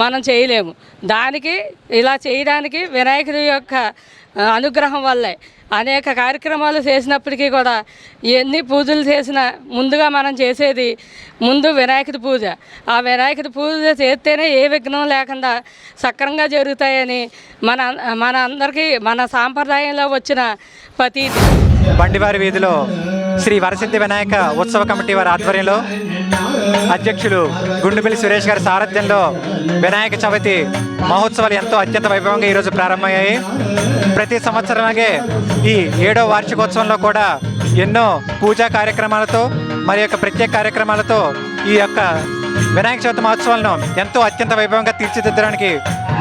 మనం చేయలేము. దానికి ఇలా చేయడానికి వినాయకుడి యొక్క అనుగ్రహం వల్లే అనేక కార్యక్రమాలు చేసినప్పటికీ కూడా ఎన్ని పూజలు చేసినా ముందుగా మనం చేసేది ముందు వినాయకుడి పూజ. ఆ వినాయకుడి పూజ చేస్తేనే ఏ విఘ్నం లేకుండా సక్రమంగా జరుగుతాయని మన అందరికీ మన సాంప్రదాయంలో వచ్చిన ప్రతీది. బండివారి వీధిలో శ్రీ వరసిద్ధి వినాయక ఉత్సవ కమిటీ వారి ఆధ్వర్యంలో అధ్యక్షులు గుండుమిల్లి సురేష్ గారి సారథ్యంలో వినాయక చవితి మహోత్సవాలు ఎంతో అత్యంత వైభవంగా ఈరోజు ప్రారంభమయ్యాయి. ప్రతి సంవత్సరంలాగే ఈ 7వ వార్షికోత్సవంలో కూడా ఎన్నో పూజా కార్యక్రమాలతో మరి యొక్క ప్రత్యేక కార్యక్రమాలతో ఈ యొక్క వినాయక చవితి మహోత్సవాలను ఎంతో అత్యంత వైభవంగా తీర్చిదిద్దడానికి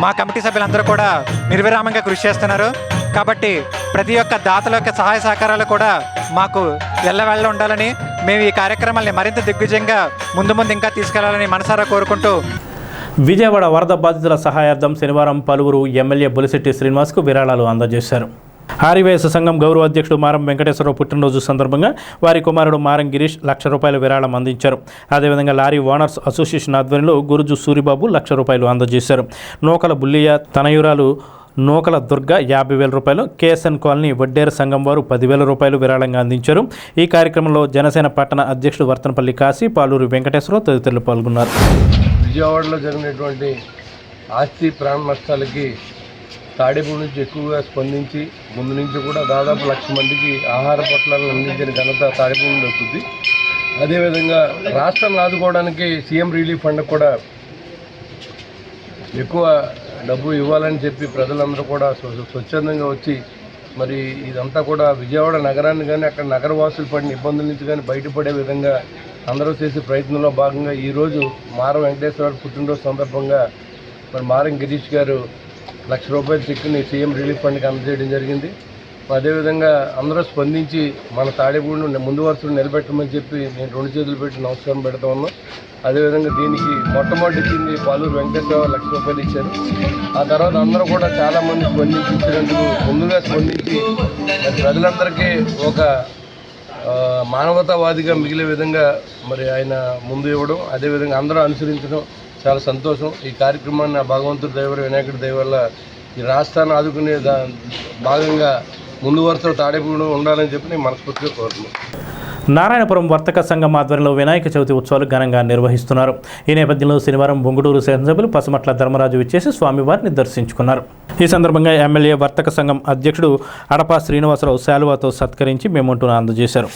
మా కమిటీ సభ్యులందరూ కూడా నిర్విరామంగా కృషి చేస్తున్నారు. కాబట్టి ప్రతి ఒక్క దాతల యొక్క సహాయ సహకారాలు కూడా మాకు ఎల్లవేళ ఉండాలని, మేము ఈ కార్యక్రమాల్ని మరింత దిగ్విజయంగా ముందు ఇంకా తీసుకెళ్లాలని మనసారా కోరుకుంటూ విజయవాడ వరద బాధితుల సహాయార్థం శనివారం పలువురు ఎమ్మెల్యే బొలిశెట్టి శ్రీనివాస్కు విరాళాలు అందజేశారు. ఆర్యవైశ్య సంఘం గౌరవ అధ్యక్షుడు మారం వెంకటేశ్వరరావు పుట్టినరోజు సందర్భంగా వారి కుమారుడు మారం గిరీష్ ₹1,00,000 విరాళం అందించారు. అదేవిధంగా లారీ ఓనర్స్ అసోసియేషన్ ఆధ్వర్యంలో గురుజు సూరిబాబు ₹1,00,000 అందజేశారు. నూకల బుల్లియ తనయురాలు నూకల దుర్గ ₹50,000, కేఎస్ఎన్ కాలనీ వడ్డేర సంఘం వారు ₹10,000 విరాళంగా అందించారు. ఈ కార్యక్రమంలో జనసేన పట్టణ అధ్యక్షుడు వర్తనపల్లి కాశీ, పాలూరు వెంకటేశ్వరరావు తదితరులు పాల్గొన్నారు. విజయవాడలో జరిగినటువంటి ఆస్తి ప్రాణ నష్టాలకి తాడేపూడి నుంచి ఎక్కువగా స్పందించి ముందు నుంచి కూడా దాదాపు 1,00,000 మందికి ఆహార పొట్లాలను అందించిన ఘనత తాడేపూడి దక్కుతుంది. అదేవిధంగా రాష్ట్రాన్ని ఆదుకోవడానికి సీఎం రిలీఫ్ ఫండ్ కూడా ఎక్కువ డబ్బు ఇవ్వాలని చెప్పి ప్రజలందరూ కూడా స్వచ్ఛందంగా వచ్చి మరి ఇదంతా కూడా విజయవాడ నగరాన్ని కానీ అక్కడ నగరవాసులు పడిన ఇబ్బందుల నుంచి కానీ బయటపడే విధంగా అందరూ చేసే ప్రయత్నంలో భాగంగా ఈరోజు మారం వెంకటేశ్వర పుట్టినరోజు సందర్భంగా మరి మారం గిరీష్ గారు ₹1,00,000 చెక్కుని సీఎం రిలీఫ్ ఫండ్కి అందజేయడం జరిగింది. అదేవిధంగా అందరూ స్పందించి మన తాడేపూడిని ముందు వరుసలో నిలబెట్టమని చెప్పి నేను 2 చేతులు పెట్టి నమస్కారం పెడతా ఉన్నాం. అదేవిధంగా దీనికి మొట్టమొదటి ఇచ్చింది పాలూరు వెంకటేశ్వర ₹1,00,000 ఇచ్చారు. ఆ తర్వాత అందరూ కూడా చాలామంది స్పందించి ఇచ్చినందుకు ముందుగా స్పందించి ప్రజలందరికీ ఒక మానవతావాదిగా మిగిలే విధంగా మరి ఆయన ముందు ఇవ్వడం, అదేవిధంగా అందరూ అనుసరించడం చాలా సంతోషం. ఈ కార్యక్రమాన్ని భగవంతుడి దయ వినాయకుడి దయ వల్ల ఈ రాష్ట్రాన్ని ఆదుకునే భాగంగా ముందు వరుసలో తాడేపూడి ఉండాలని చెప్పి నేను మనస్ఫూర్తిగా కోరుతున్నాను. నారాయణపురం వర్తక సంఘం ఆధ్వర్యంలో వినాయక చవితి ఉత్సవాలు ఘనంగా నిర్వహిస్తున్నారు. ఈ నేపథ్యంలో శనివారం బొంగుటూరు శాసనసభ్యులు పసుమట్ల ధర్మరాజు విచ్చేసి స్వామివారిని దర్శించుకున్నారు. ఈ సందర్భంగా ఎమ్మెల్యే వర్తక సంఘం అధ్యక్షుడు అడపా శ్రీనివాసరావు శాలువాతో సత్కరించి మెమోంటును అందజేశారు.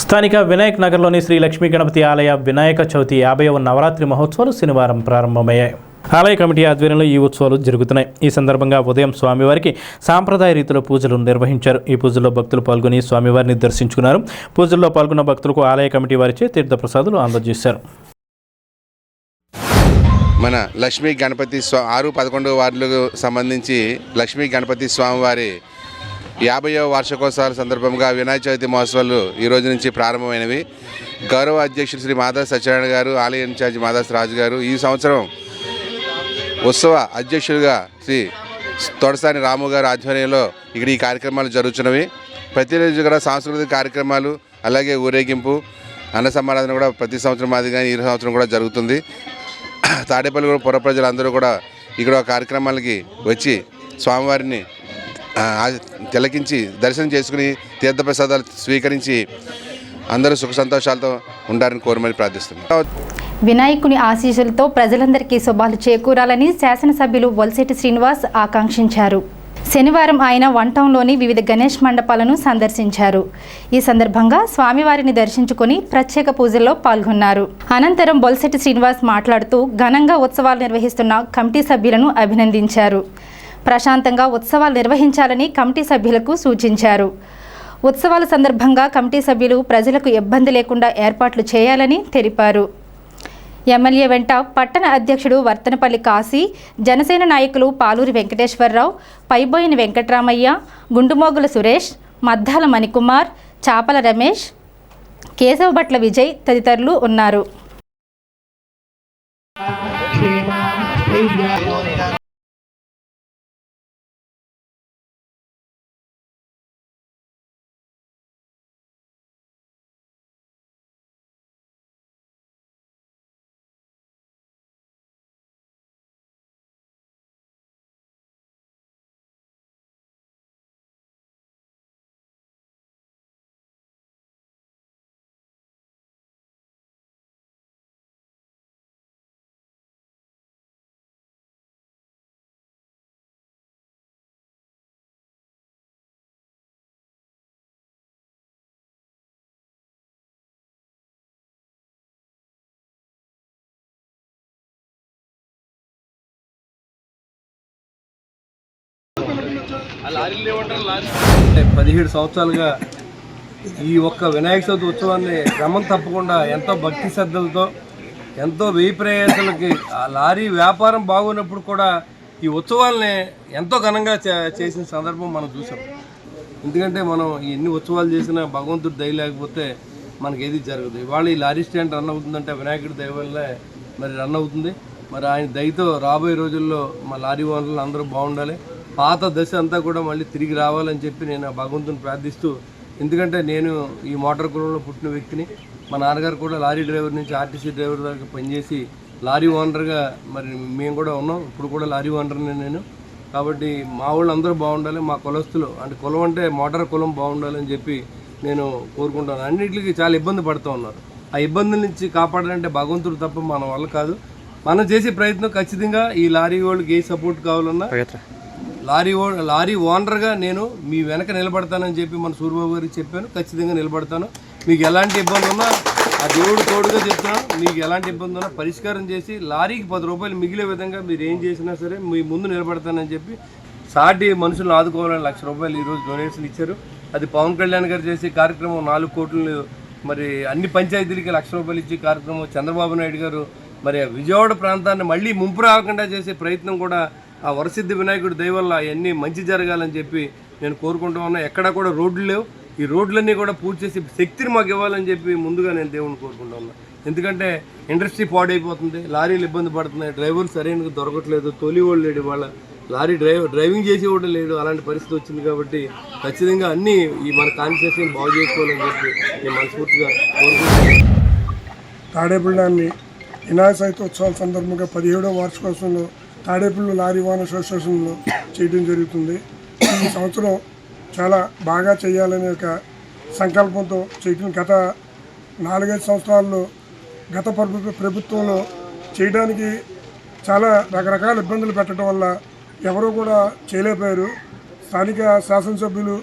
స్థానిక వినాయక్ నగర్లోని శ్రీ లక్ష్మీ గణపతి ఆలయ వినాయక చవితి 50వ నవరాత్రి మహోత్సవాలు శనివారం ప్రారంభమయ్యాయి. ఆలయ కమిటీ ఆధ్వర్యంలో ఈ ఉత్సవాలు జరుగుతున్నాయి. ఈ సందర్భంగా ఉదయం స్వామివారికి సాంప్రదాయ రీతిలో పూజలు నిర్వహించారు. ఈ పూజల్లో భక్తులు పాల్గొని స్వామివారిని దర్శించుకున్నారు. పూజల్లో పాల్గొన్న భక్తులకు ఆలయ కమిటీ వారిచే తీర్థప్రసాదాలు అందజేశారు. మన లక్ష్మీ గణపతి 6-11 వార్డులకు సంబంధించి లక్ష్మీ గణపతి స్వామివారి 50వ వార్షికోత్సవాల సందర్భంగా వినాయక చవితి మహోత్సవాలు ఈ రోజు నుంచి ప్రారంభమైనవి. గౌరవ అధ్యక్షులు శ్రీ మాధవ సత్యనారాయణ గారు, ఆలయ ఇన్ఛార్జి మాధవ రాజు గారు ఈ సంవత్సరం ఉత్సవ అధ్యక్షులుగా శ్రీ తొడసాని రాము గారు ఆధ్వర్యంలో ఇక్కడ ఈ కార్యక్రమాలు జరుగుతున్నవి. ప్రతిరోజు కూడా సాంస్కృతిక కార్యక్రమాలు, అలాగే ఊరేగింపు, అన్న సమారాధన కూడా ప్రతి సంవత్సరం మాదిరిగా ఈ సంవత్సరం కూడా జరుగుతుంది. తాడేపల్లి కూడా పుర ప్రజలందరూ కూడా ఇక్కడ కార్యక్రమాలకి వచ్చి స్వామివారిని తిలకించి దర్శనం చేసుకుని తీర్థప్రసాదాలు స్వీకరించి అందరూ సుఖ సంతోషాలతో ఉండాలని కోరమని ప్రార్థిస్తున్నాం. వినాయకుని ఆశీస్సులతో ప్రజలందరికీ శుభాలు చేకూరాలని శాసనసభ్యులు బొలిశెట్టి శ్రీనివాస్ ఆకాంక్షించారు. శనివారం ఆయన వన్ టౌన్లోని వివిధ గణేష్ మండపాలను సందర్శించారు. ఈ సందర్భంగా స్వామివారిని దర్శించుకుని ప్రత్యేక పూజల్లో పాల్గొన్నారు. అనంతరం బొలిశెట్టి శ్రీనివాస్ మాట్లాడుతూ ఘనంగా ఉత్సవాలు నిర్వహిస్తున్న కమిటీ సభ్యులను అభినందించారు. ప్రశాంతంగా ఉత్సవాలు నిర్వహించాలని కమిటీ సభ్యులకు సూచించారు. ఉత్సవాల సందర్భంగా కమిటీ సభ్యులు ప్రజలకు ఇబ్బంది లేకుండా ఏర్పాట్లు చేయాలని తెలిపారు. ఎమ్మెల్యే వెంట పట్టణ అధ్యక్షుడు వర్తనపల్లి కాశీ, జనసేన నాయకులు పాలూరి వెంకటేశ్వరరావు, పైబోయిన వెంకటరామయ్య, గుండుమోగుల సురేష్, మద్దాల మణికుమార్, చాపల రమేష్, కేశవభట్ల విజయ్ తదితరులు ఉన్నారు. అంటే 17 సంవత్సరాలుగా ఈ ఒక్క వినాయక చవితి ఉత్సవాన్ని క్రమం తప్పకుండా ఎంతో భక్తి శ్రద్ధలతో ఎంతో వ్యయ ప్రయాసాలకి ఆ లారీ వ్యాపారం బాగున్నప్పుడు కూడా ఈ ఉత్సవాల్ని ఎంతో ఘనంగా చేసిన సందర్భం మనం చూసాం. ఎందుకంటే మనం ఎన్ని ఉత్సవాలు చేసినా భగవంతుడు దయ లేకపోతే మనకి ఏది జరగదు. ఇవాళ ఈ లారీ స్టాండ్ రన్ అవుతుందంటే వినాయకుడి దయ వల్లే మరి రన్ అవుతుంది. మరి ఆయన దయతో రాబోయే రోజుల్లో మా లారీ ఓనర్లు అందరూ బాగుండాలి, పాత దశ అంతా కూడా మళ్ళీ తిరిగి రావాలని చెప్పి నేను ఆ భగవంతుని ప్రార్థిస్తూ, ఎందుకంటే నేను ఈ మోటార్ కులంలో పుట్టిన వ్యక్తిని. మా నాన్నగారు కూడా లారీ డ్రైవర్ నుంచి ఆర్టీసీ డ్రైవర్ దాకా పనిచేసి లారీ ఓనర్గా మరి మేము కూడా ఉన్నాం. ఇప్పుడు కూడా లారీ ఓనర్ని నేను. కాబట్టి మా వాళ్ళు అందరూ బాగుండాలి, మా కులస్తులు అంటే కులం అంటే మోటార్ కులం బాగుండాలని చెప్పి నేను కోరుకుంటాను. అన్నింటికి చాలా ఇబ్బంది పడుతూ ఉన్నారు. ఆ ఇబ్బందుల నుంచి కాపాడాలంటే భగవంతుడు తప్ప మన వల్ల కాదు. మనం చేసే ప్రయత్నం ఖచ్చితంగా ఈ లారీ వాళ్ళకి ఏ సపోర్ట్ కావాలన్నా లారీ ఓనర్గా నేను మీ వెనక నిలబడతానని చెప్పి మన సూర్యబాబు గారికి చెప్పాను. ఖచ్చితంగా నిలబడతాను. మీకు ఎలాంటి ఇబ్బంది ఉన్నా ఆ దేవుడు తోడుగా చెప్తున్నాను. మీకు ఎలాంటి ఇబ్బంది ఉన్నా పరిష్కారం చేసి లారీకి 10 రూపాయలు మిగిలే విధంగా మీరు ఏం చేసినా సరే మీ ముందు నిలబడతానని చెప్పి సాటి మనుషులను ఆదుకోవాలని 1,00,000 రూపాయలు ఈరోజు డొనేషన్ ఇచ్చారు. అది పవన్ కళ్యాణ్ గారు చేసే కార్యక్రమం. 4 కోట్లు మరి అన్ని పంచాయతీలకి 1,00,000 రూపాయలు ఇచ్చే కార్యక్రమం. చంద్రబాబు నాయుడు గారు మరి విజయవాడ ప్రాంతాన్ని మళ్ళీ ముంపు రాకుండా చేసే ప్రయత్నం కూడా ఆ వరసిద్ధి వినాయకుడి దయ వల్ల అవన్నీ మంచి జరగాలని చెప్పి నేను కోరుకుంటూ ఉన్నా. ఎక్కడా కూడా రోడ్లు లేవు. ఈ రోడ్లన్నీ కూడా పూర్తి చేసి శక్తిని మాకు ఇవ్వాలని చెప్పి ముందుగా నేను దేవుని కోరుకుంటూ ఉన్నా. ఎందుకంటే ఇండస్ట్రీ పాడైపోతుంది, లారీలు ఇబ్బంది పడుతున్నాయి, డ్రైవర్లు సరైనగా దొరకట్లేదు, తొలి వాళ్ళు లేడు, వాళ్ళ లారీ డ్రైవింగ్ చేసి కూడా లేడు. అలాంటి పరిస్థితి వచ్చింది. కాబట్టి ఖచ్చితంగా అన్నీ ఈ మన కాన్స్టిట్యూషన్ బాగు చేసుకోవాలని చెప్పి నేను మనస్ఫూర్తిగా కోరుకుంటున్నాను. తాడేపల్లి వినాయక చవితి ఉత్సవాల సందర్భంగా 17వ వార్షికోత్సవంలో తాడేపల్లి లారీ ఓనర్ అసోసియేషన్లో చేయడం జరుగుతుంది. ఈ సంవత్సరం చాలా బాగా చేయాలనే ఒక సంకల్పంతో చేయడం. గత 4-5 సంవత్సరాల్లో గత ప్రభుత్వంలో చేయడానికి చాలా రకరకాల ఇబ్బందులు పెట్టడం వల్ల ఎవరూ కూడా చేయలేకపోయారు. స్థానిక శాసనసభ్యులు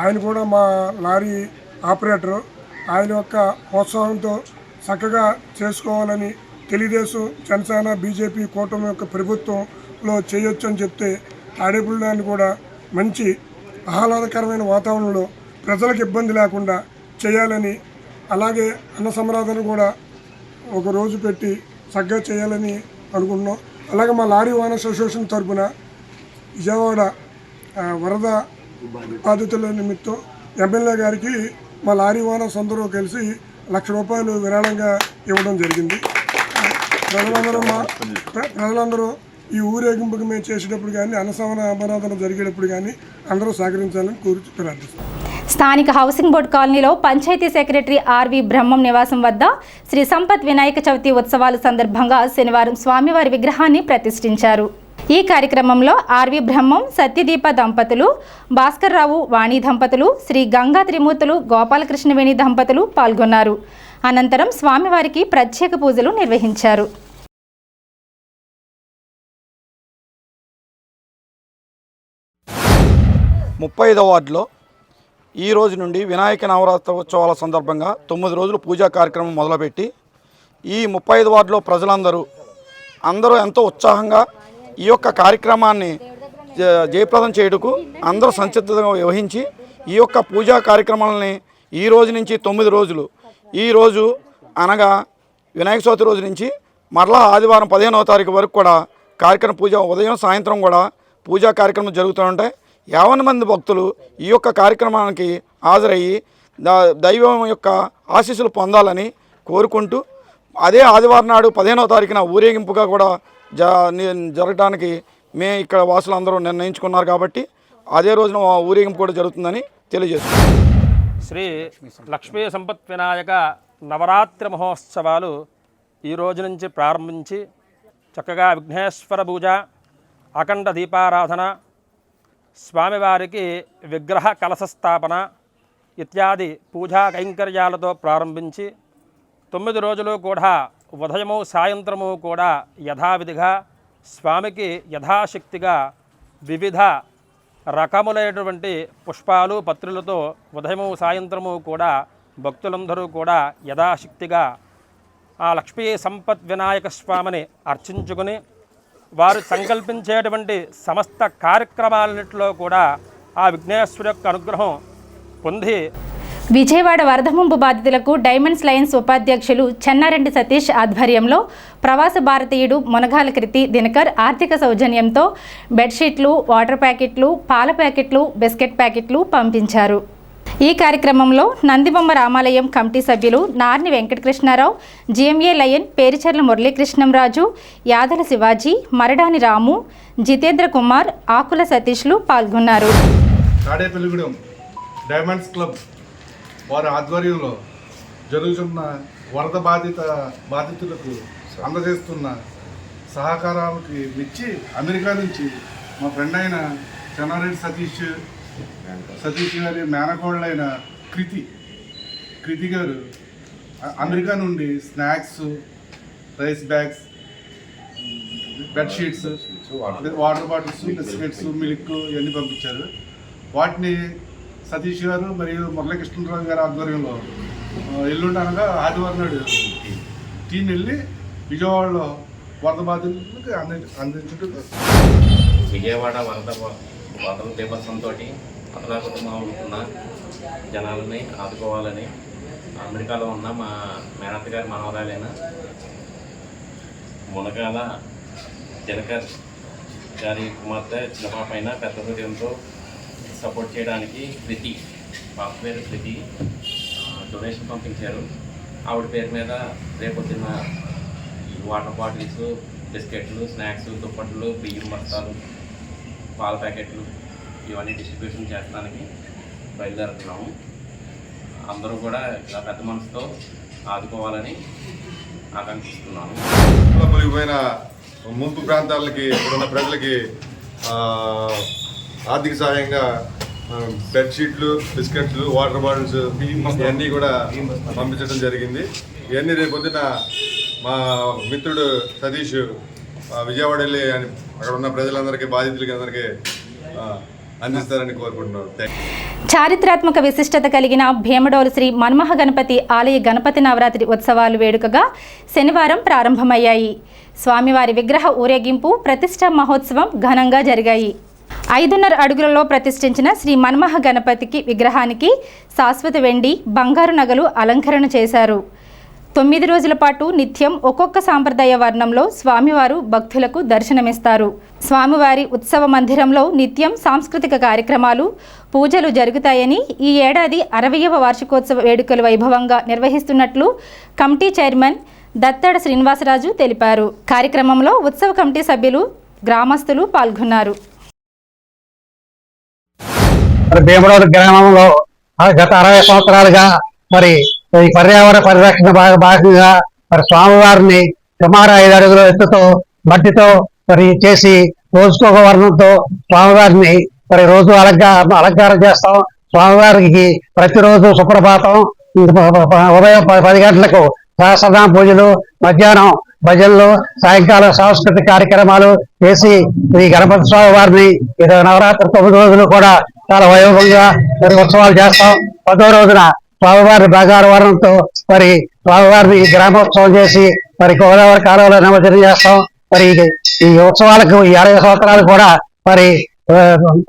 ఆయన కూడా మా లారీ ఆపరేటరు, ఆయన యొక్క ప్రోత్సాహంతో చక్కగా చేసుకోవాలని తెలుగుదేశం, జనసేన, బీజేపీ కూటమి యొక్క ప్రభుత్వంలో చేయొచ్చు అని చెప్తే తాడేపల్లిని కూడా మంచి ఆహ్లాదకరమైన వాతావరణంలో ప్రజలకు ఇబ్బంది లేకుండా చేయాలని, అలాగే అన్న సంరాధన కూడా ఒక రోజు పెట్టి చక్కగా చేయాలని అనుకుంటున్నాం. అలాగే మా లారీ ఓనర్స్ అసోసియేషన్ తరఫున విజయవాడ వరద బాధితుల నిమిత్తం ఎమ్మెల్యే గారికి మా లారీ ఓనర్స్ అందరూ కలిసి 1,00,000 రూపాయలు విరాళంగా ఇవ్వడం జరిగింది. ప్రజలందరూ ఈ ఊరేగింపుకి మేము చేసేటప్పుడు కానీ అన్నసమరాధన జరిగేటప్పుడు కానీ అందరూ సహకరించాలని కోరి ప్రార్థిస్తున్నాం. స్థానిక హౌసింగ్ బోర్డు కాలనీలో పంచాయతీ సెక్రటరీ ఆర్వి బ్రహ్మం నివాసం వద్ద శ్రీ సంపత్ వినాయక చవితి ఉత్సవాల సందర్భంగా శనివారం స్వామివారి విగ్రహాన్ని ప్రతిష్ఠించారు. ఈ కార్యక్రమంలో ఆర్వి బ్రహ్మం, సత్యదీప దంపతులు, భాస్కర్రావు, వాణి దంపతులు, శ్రీ గంగా త్రిమూర్తులు, గోపాలకృష్ణవేణి దంపతులు పాల్గొన్నారు. అనంతరం స్వామివారికి ప్రత్యేక పూజలు నిర్వహించారు. 35వ వార్డులో ఈ రోజు నుండి వినాయక నవరాత్రి ఉత్సవాల సందర్భంగా 9 రోజులు పూజా కార్యక్రమం మొదలుపెట్టి ఈ 35 వార్డులో ప్రజలందరూ ఎంతో ఉత్సాహంగా ఈ యొక్క కార్యక్రమాన్ని జయప్రదం చేయుటకు అందరూ సంసిద్ధంగా వహించి ఈ యొక్క పూజా కార్యక్రమాలని ఈ రోజు నుంచి 9 రోజులు, ఈ రోజు అనగా వినాయక చవితి రోజు నుంచి మరలా ఆదివారం 15వ తారీఖు వరకు కూడా కార్యక్రమం పూజ ఉదయం సాయంత్రం కూడా పూజా కార్యక్రమం జరుగుతూ ఉంటాయి. 50 మంది భక్తులు ఈ యొక్క కార్యక్రమానికి హాజరయ్యి దైవం యొక్క ఆశీస్సులు పొందాలని కోరుకుంటూ అదే ఆదివారం నాడు 15వ తారీఖున ఊరేగింపుగా కూడా జరగడానికి ఇక్కడ వాసులందరూ నిర్ణయించుకున్నారు కాబట్టి అదే రోజున ఊరేగింపు కూడా జరుగుతుందని తెలియజేస్తున్నారు. శ్రీ లక్ష్మీ సంపత్ వినాయక నవరాత్రి మహోత్సవాలు ఈ రోజు నుంచి ప్రారంభించి చక్కగా విఘ్నేశ్వర పూజ, అఖండ దీపారాధన, స్వామివారికి విగ్రహ కలశ స్థాపన ఇత్యాది పూజా కైంకర్యాలతో ప్రారంభించి 9 రోజులు కూడా ఉదయము సాయంత్రము కూడా యథావిధిగా స్వామికి యథాశక్తిగా వివిధ రకములైనటువంటి పుష్పాలు పత్రులతో ఉదయము సాయంత్రము కూడా భక్తులందరూ కూడా యథాశక్తిగా ఆ లక్ష్మీ సంపత్ వినాయక స్వామిని అర్చించుకుని వారు సంకల్పించేటువంటి సమస్త కార్యక్రమాలన్నింటిలో కూడా ఆ విఘ్నేశ్వరు యొక్క అనుగ్రహం పొంది విజయవాడ వరద ముంపు బాధితులకు డైమండ్స్ లయన్స్ ఉపాధ్యక్షులు చెన్నారెడ్డి సతీష్ ఆధ్వర్యంలో ప్రవాస భారతీయుడు మునగాల కృతి దినకర్ ఆర్థిక సౌజన్యంతో బెడ్షీట్లు, వాటర్ ప్యాకెట్లు, పాల ప్యాకెట్లు, బిస్కెట్ ప్యాకెట్లు పంపించారు. ఈ కార్యక్రమంలో నందిబొమ్మ రామాలయం కమిటీ సభ్యులు నార్ని వెంకటకృష్ణారావు, జిఎంఏ లయన్ పేరిచెర్ల మురళీకృష్ణంరాజు, యాదల శివాజీ, మరడాని రాము, జితేంద్ర కుమార్, ఆకుల సతీష్లు పాల్గొన్నారు. డైమండ్స్ క్లబ్ వారి ఆధ్వర్యంలో జరుగుతున్న వరద బాధితులకు అందజేస్తున్న సహకారానికి మెచ్చి అమెరికా నుంచి మా ఫ్రెండ్ అయిన చెన్నారెడ్డి సతీష్ గారి మేనకోళ్ళైన కృతి గారు అమెరికా నుండి snacks, rice bags, bedsheets, water bottles, biscuits, milk ఇవన్నీ పంపించారు. వాటిని సతీష్ గారు మరియు మురళీకృష్ణరావు గారి ఆధ్వర్యంలో ఎల్లుండి అనగా ఆదివారం నాడు టీం వెళ్ళి విజయవాడలో వరద బాధితులకు అందించడం. విజయవాడ వరద బీభత్సంతో అతలాకుతలంగా ఉంటున్న జనాలని ఆదుకోవాలని అమెరికాలో ఉన్న మా మేనత్త గారి మనవరాలైన మునగాల దినకర్ గారి కుమార్తె చిన్నపాప అయిన పెద్ద హృదయంతో సపోర్ట్ చేయడానికి పేరు కృతి డొనేషన్ పంపించారు. ఆవిడ పేరు మీద రేపొద్దున్న వాటర్ బాటిల్స్, బిస్కెట్లు, స్నాక్స్, దుప్పట్లు, బియ్యం బస్తాలు, పాల ప్యాకెట్లు ఇవన్నీ డిస్ట్రిబ్యూషన్ చేయడానికి బయలుదేరుతున్నాము. అందరూ కూడా ఇలా పెద్ద మనసుతో ఆదుకోవాలని ఆకాంక్షిస్తున్నాను. మునిగిపోయిన ముంపు ప్రాంతాలకి ఇప్పుడున్న ప్రజలకి ఆర్థిక సహాయంగా బెడ్షీట్లు, బిస్కెట్లు, వాటర్ బాటిల్స్ ఇవన్నీ కూడా పంపించడం జరిగింది. ఇవన్నీ రేపొద్దున మా మిత్రుడు సతీష్ విజయవాడ వెళ్ళి అక్కడ ఉన్న ప్రజలందరికీ, బాధితులకి అందరికీ అందిస్తారని కోరుకుంటున్నాను. చారిత్రాత్మక విశిష్టత కలిగిన భీమడోలు శ్రీ మన్మహ గణపతి ఆలయ గణపతి నవరాత్రి ఉత్సవాలు వేడుకగా శనివారం ప్రారంభమయ్యాయి. స్వామివారి విగ్రహ ఊరేగింపు, ప్రతిష్ఠా మహోత్సవం ఘనంగా జరిగాయి. 5.5 అడుగులలో ప్రతిష్ఠించిన శ్రీ మన్మహ గణపతికి విగ్రహానికి శాశ్వత వెండి, బంగారు నగలు అలంకరణ చేశారు. 9 రోజుల పాటు నిత్యం ఒక్కొక్క సాంప్రదాయ వర్ణంలో స్వామివారు భక్తులకు దర్శనమిస్తారు. స్వామివారి ఉత్సవ మందిరంలో నిత్యం సాంస్కృతిక కార్యక్రమాలు, పూజలు జరుగుతాయని ఈ ఏడాది 60వ వార్షికోత్సవ వేడుకలు వైభవంగా నిర్వహిస్తున్నట్లు కమిటీ చైర్మన్ దత్తడ శ్రీనివాసరాజు తెలిపారు. కార్యక్రమంలో ఉత్సవ కమిటీ సభ్యులు, గ్రామస్తులు పాల్గొన్నారు. భీమడోలు గ్రామంలో గత 60 సంవత్సరాలుగా మరి ఈ పర్యావరణ పరిరక్షణ భాగంగా మరి స్వామివారిని సుమారు 5 అడుగుల ఎత్తుతో మట్టితో మరి చేసి రోజుకొక వర్ణంతో స్వామివారిని మరి రోజు అలంకారం చేస్తాం. స్వామివారికి ప్రతిరోజు సుప్రభాతం, ఉదయం 10 గంటలకు సహస్రనామ పూజలు, మధ్యాహ్నం భజనలు, సాయంకాలం సాంస్కృతిక కార్యక్రమాలు చేసి ఈ గణపతి స్వామి వారిని నవరాత్రి 9 రోజులు కూడా చాలా వైభవంగా మరి ఉత్సవాలు చేస్తాం. 10వ రోజున స్వామివారి బంగారు వర్ణంతో మరి స్వామివారిని గ్రామోత్సవం చేసి మరి గోదావరి కాలంలో నిమజ్జనం చేస్తాం. మరి ఈ ఉత్సవాలకు ఈ 60 సంవత్సరాలు కూడా మరి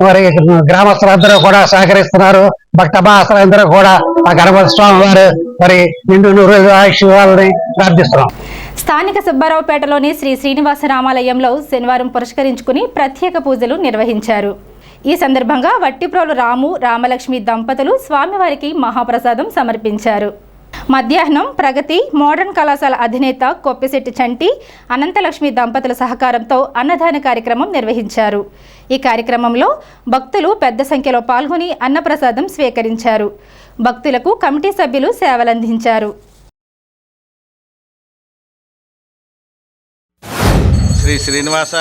మరి గ్రామస్తులందరూ కూడా సహకరిస్తున్నారు. భక్త మహాశయులందరూ కూడా ఆ గణపతి స్వామి వారు మరి నిండు నూరు ఆయుష్యాలని ప్రార్థిస్తున్నాం. స్థానిక సుబ్బారావుపేటలోని శ్రీ శ్రీనివాస రామాలయంలో శనివారం పురస్కరించుకుని ప్రత్యేక పూజలు నిర్వహించారు. ఈ సందర్భంగా వట్టిప్రోలు రాము రామలక్ష్మి దంపతులు స్వామివారికి మహాప్రసాదం సమర్పించారు. మధ్యాహ్నం ప్రగతి మోడర్న్ కళాశాల అధినేత కొప్పిశెట్టి చంటి అనంతలక్ష్మి దంపతుల సహకారంతో అన్నదాన కార్యక్రమం నిర్వహించారు. ఈ కార్యక్రమంలో భక్తులు పెద్ద సంఖ్యలో పాల్గొని అన్నప్రసాదం స్వీకరించారు. భక్తులకు కమిటీ సభ్యులు సేవలందించారు. శ్రీ శ్రీనివాస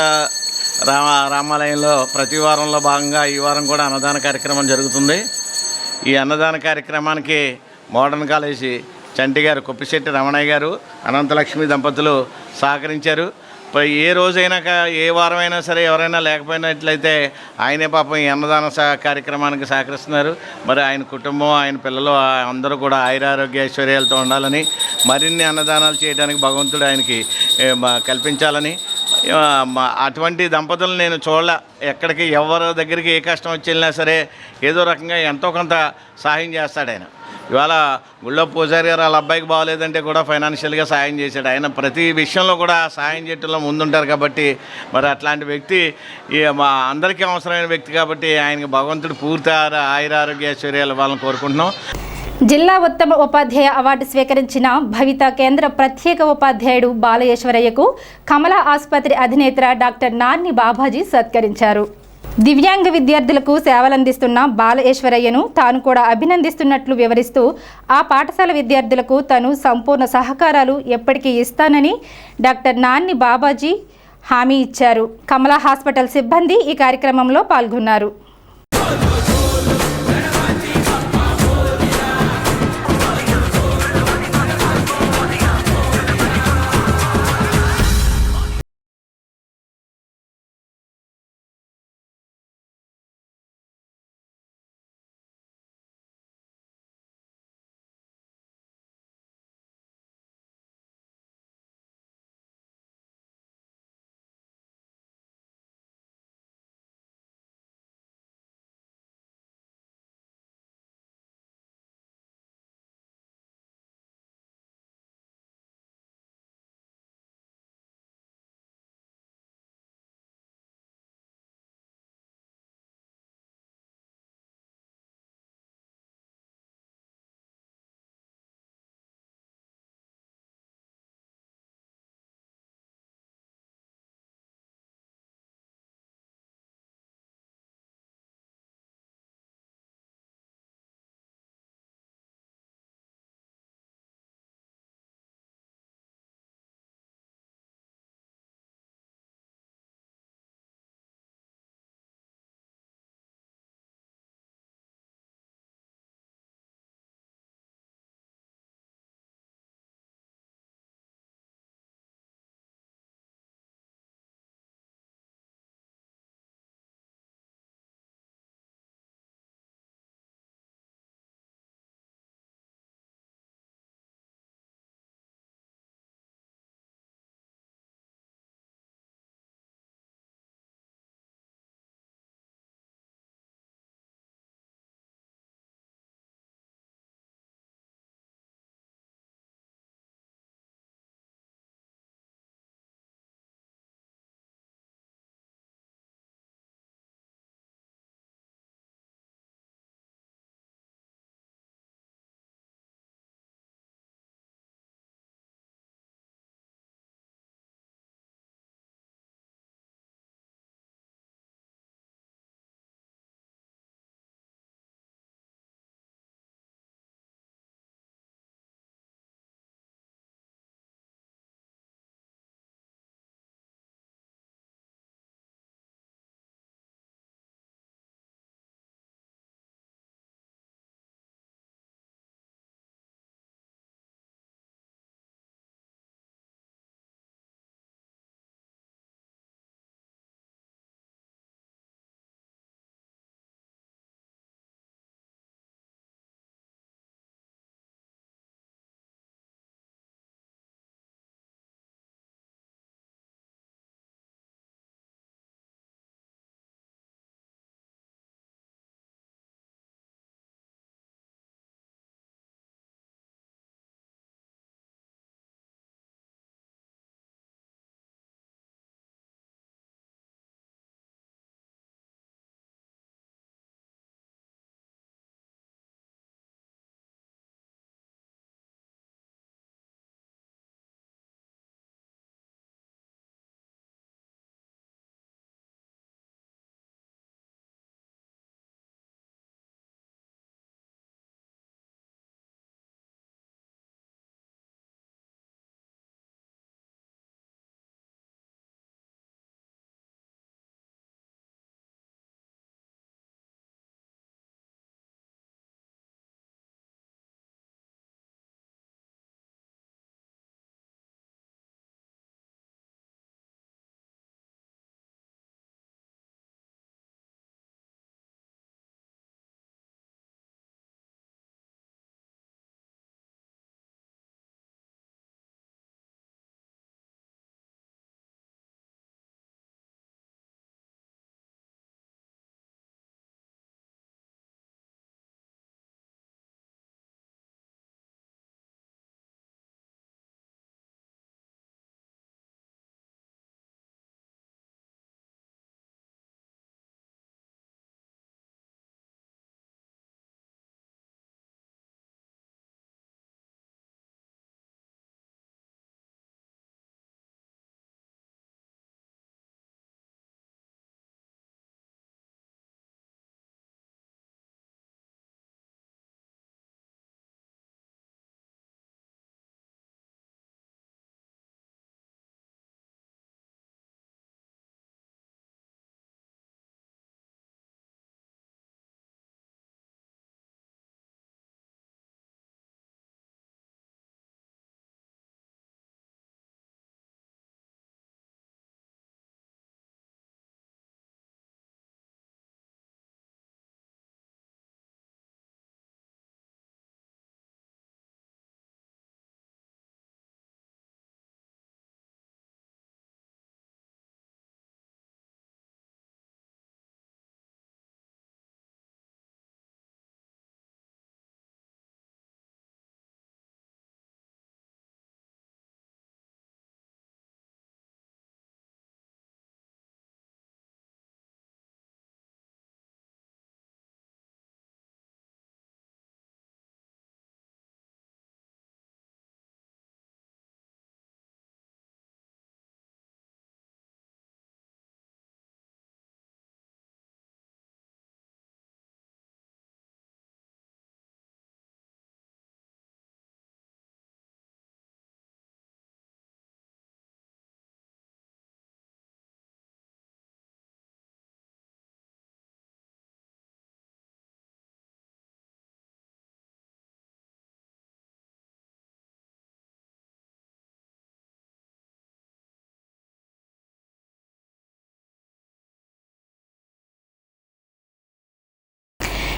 రామాలయంలో ప్రతి వారంలో భాగంగా ఈ వారం కూడా అన్నదాన కార్యక్రమం జరుగుతుంది. ఈ అన్నదాన కార్యక్రమానికి మోడర్న్ కాలేజీ చంటి గారు, కొప్పిశెట్టి రమణయ్య గారు, అనంతలక్ష్మి దంపతులు సహకరించారు. ఏ రోజైనా ఏ వారమైనా సరే ఎవరైనా లేకపోయినట్లయితే ఆయనే పాపం ఈ అన్నదాన కార్యక్రమానికి సహకరిస్తున్నారు. మరి ఆయన కుటుంబం, ఆయన పిల్లలు అందరూ కూడా ఆయురారోగ్య ఐశ్వర్యాలతో ఉండాలని, మరిన్ని అన్నదానాలు చేయడానికి భగవంతుడు ఆయనకి కల్పించాలని, అటువంటి దంపతులను నేను చూడలే. ఎక్కడికి ఎవరి దగ్గరికి ఏ కష్టం వచ్చి వెళ్ళినా సరే ఏదో రకంగా ఎంతో కొంత సహాయం చేస్తాడు ఆయన. ఇవాళ గుళ్ళో పూజారి గారు వాళ్ళ అబ్బాయికి బాగోలేదంటే కూడా ఫైనాన్షియల్గా సాయం చేశాడు. ఆయన ప్రతి విషయంలో కూడా సాయం చేయడంలో ముందుంటారు. కాబట్టి మరి అట్లాంటి వ్యక్తి మా అందరికీ అవసరమైన వ్యక్తి కాబట్టి ఆయనకి భగవంతుడు పూర్తి ఆయురారోగ్య ఐశ్వర్యాలు వాళ్ళని కోరుకుంటున్నాం. జిల్లా ఉత్తమ ఉపాధ్యాయ అవార్డు స్వీకరించిన భవిత కేంద్ర ప్రత్యేక ఉపాధ్యాయుడు బాలయేశ్వరయ్యకు కమలా ఆసుపత్రి అధినేత డాక్టర్ నార్ని బాబాజీ సత్కరించారు. దివ్యాంగ విద్యార్థులకు సేవలందిస్తున్న బాలయేశ్వరయ్యను తాను కూడా అభినందిస్తున్నట్లు వివరిస్తూ ఆ పాఠశాల విద్యార్థులకు తను సంపూర్ణ సహకారాలు ఎప్పటికీ ఇస్తానని డాక్టర్ నార్ని బాబాజీ హామీ ఇచ్చారు. కమలా హాస్పిటల్ సిబ్బంది ఈ కార్యక్రమంలో పాల్గొన్నారు.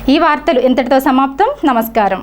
ఈ వార్తలు ఇంతటితో సమాప్తం. నమస్కారం.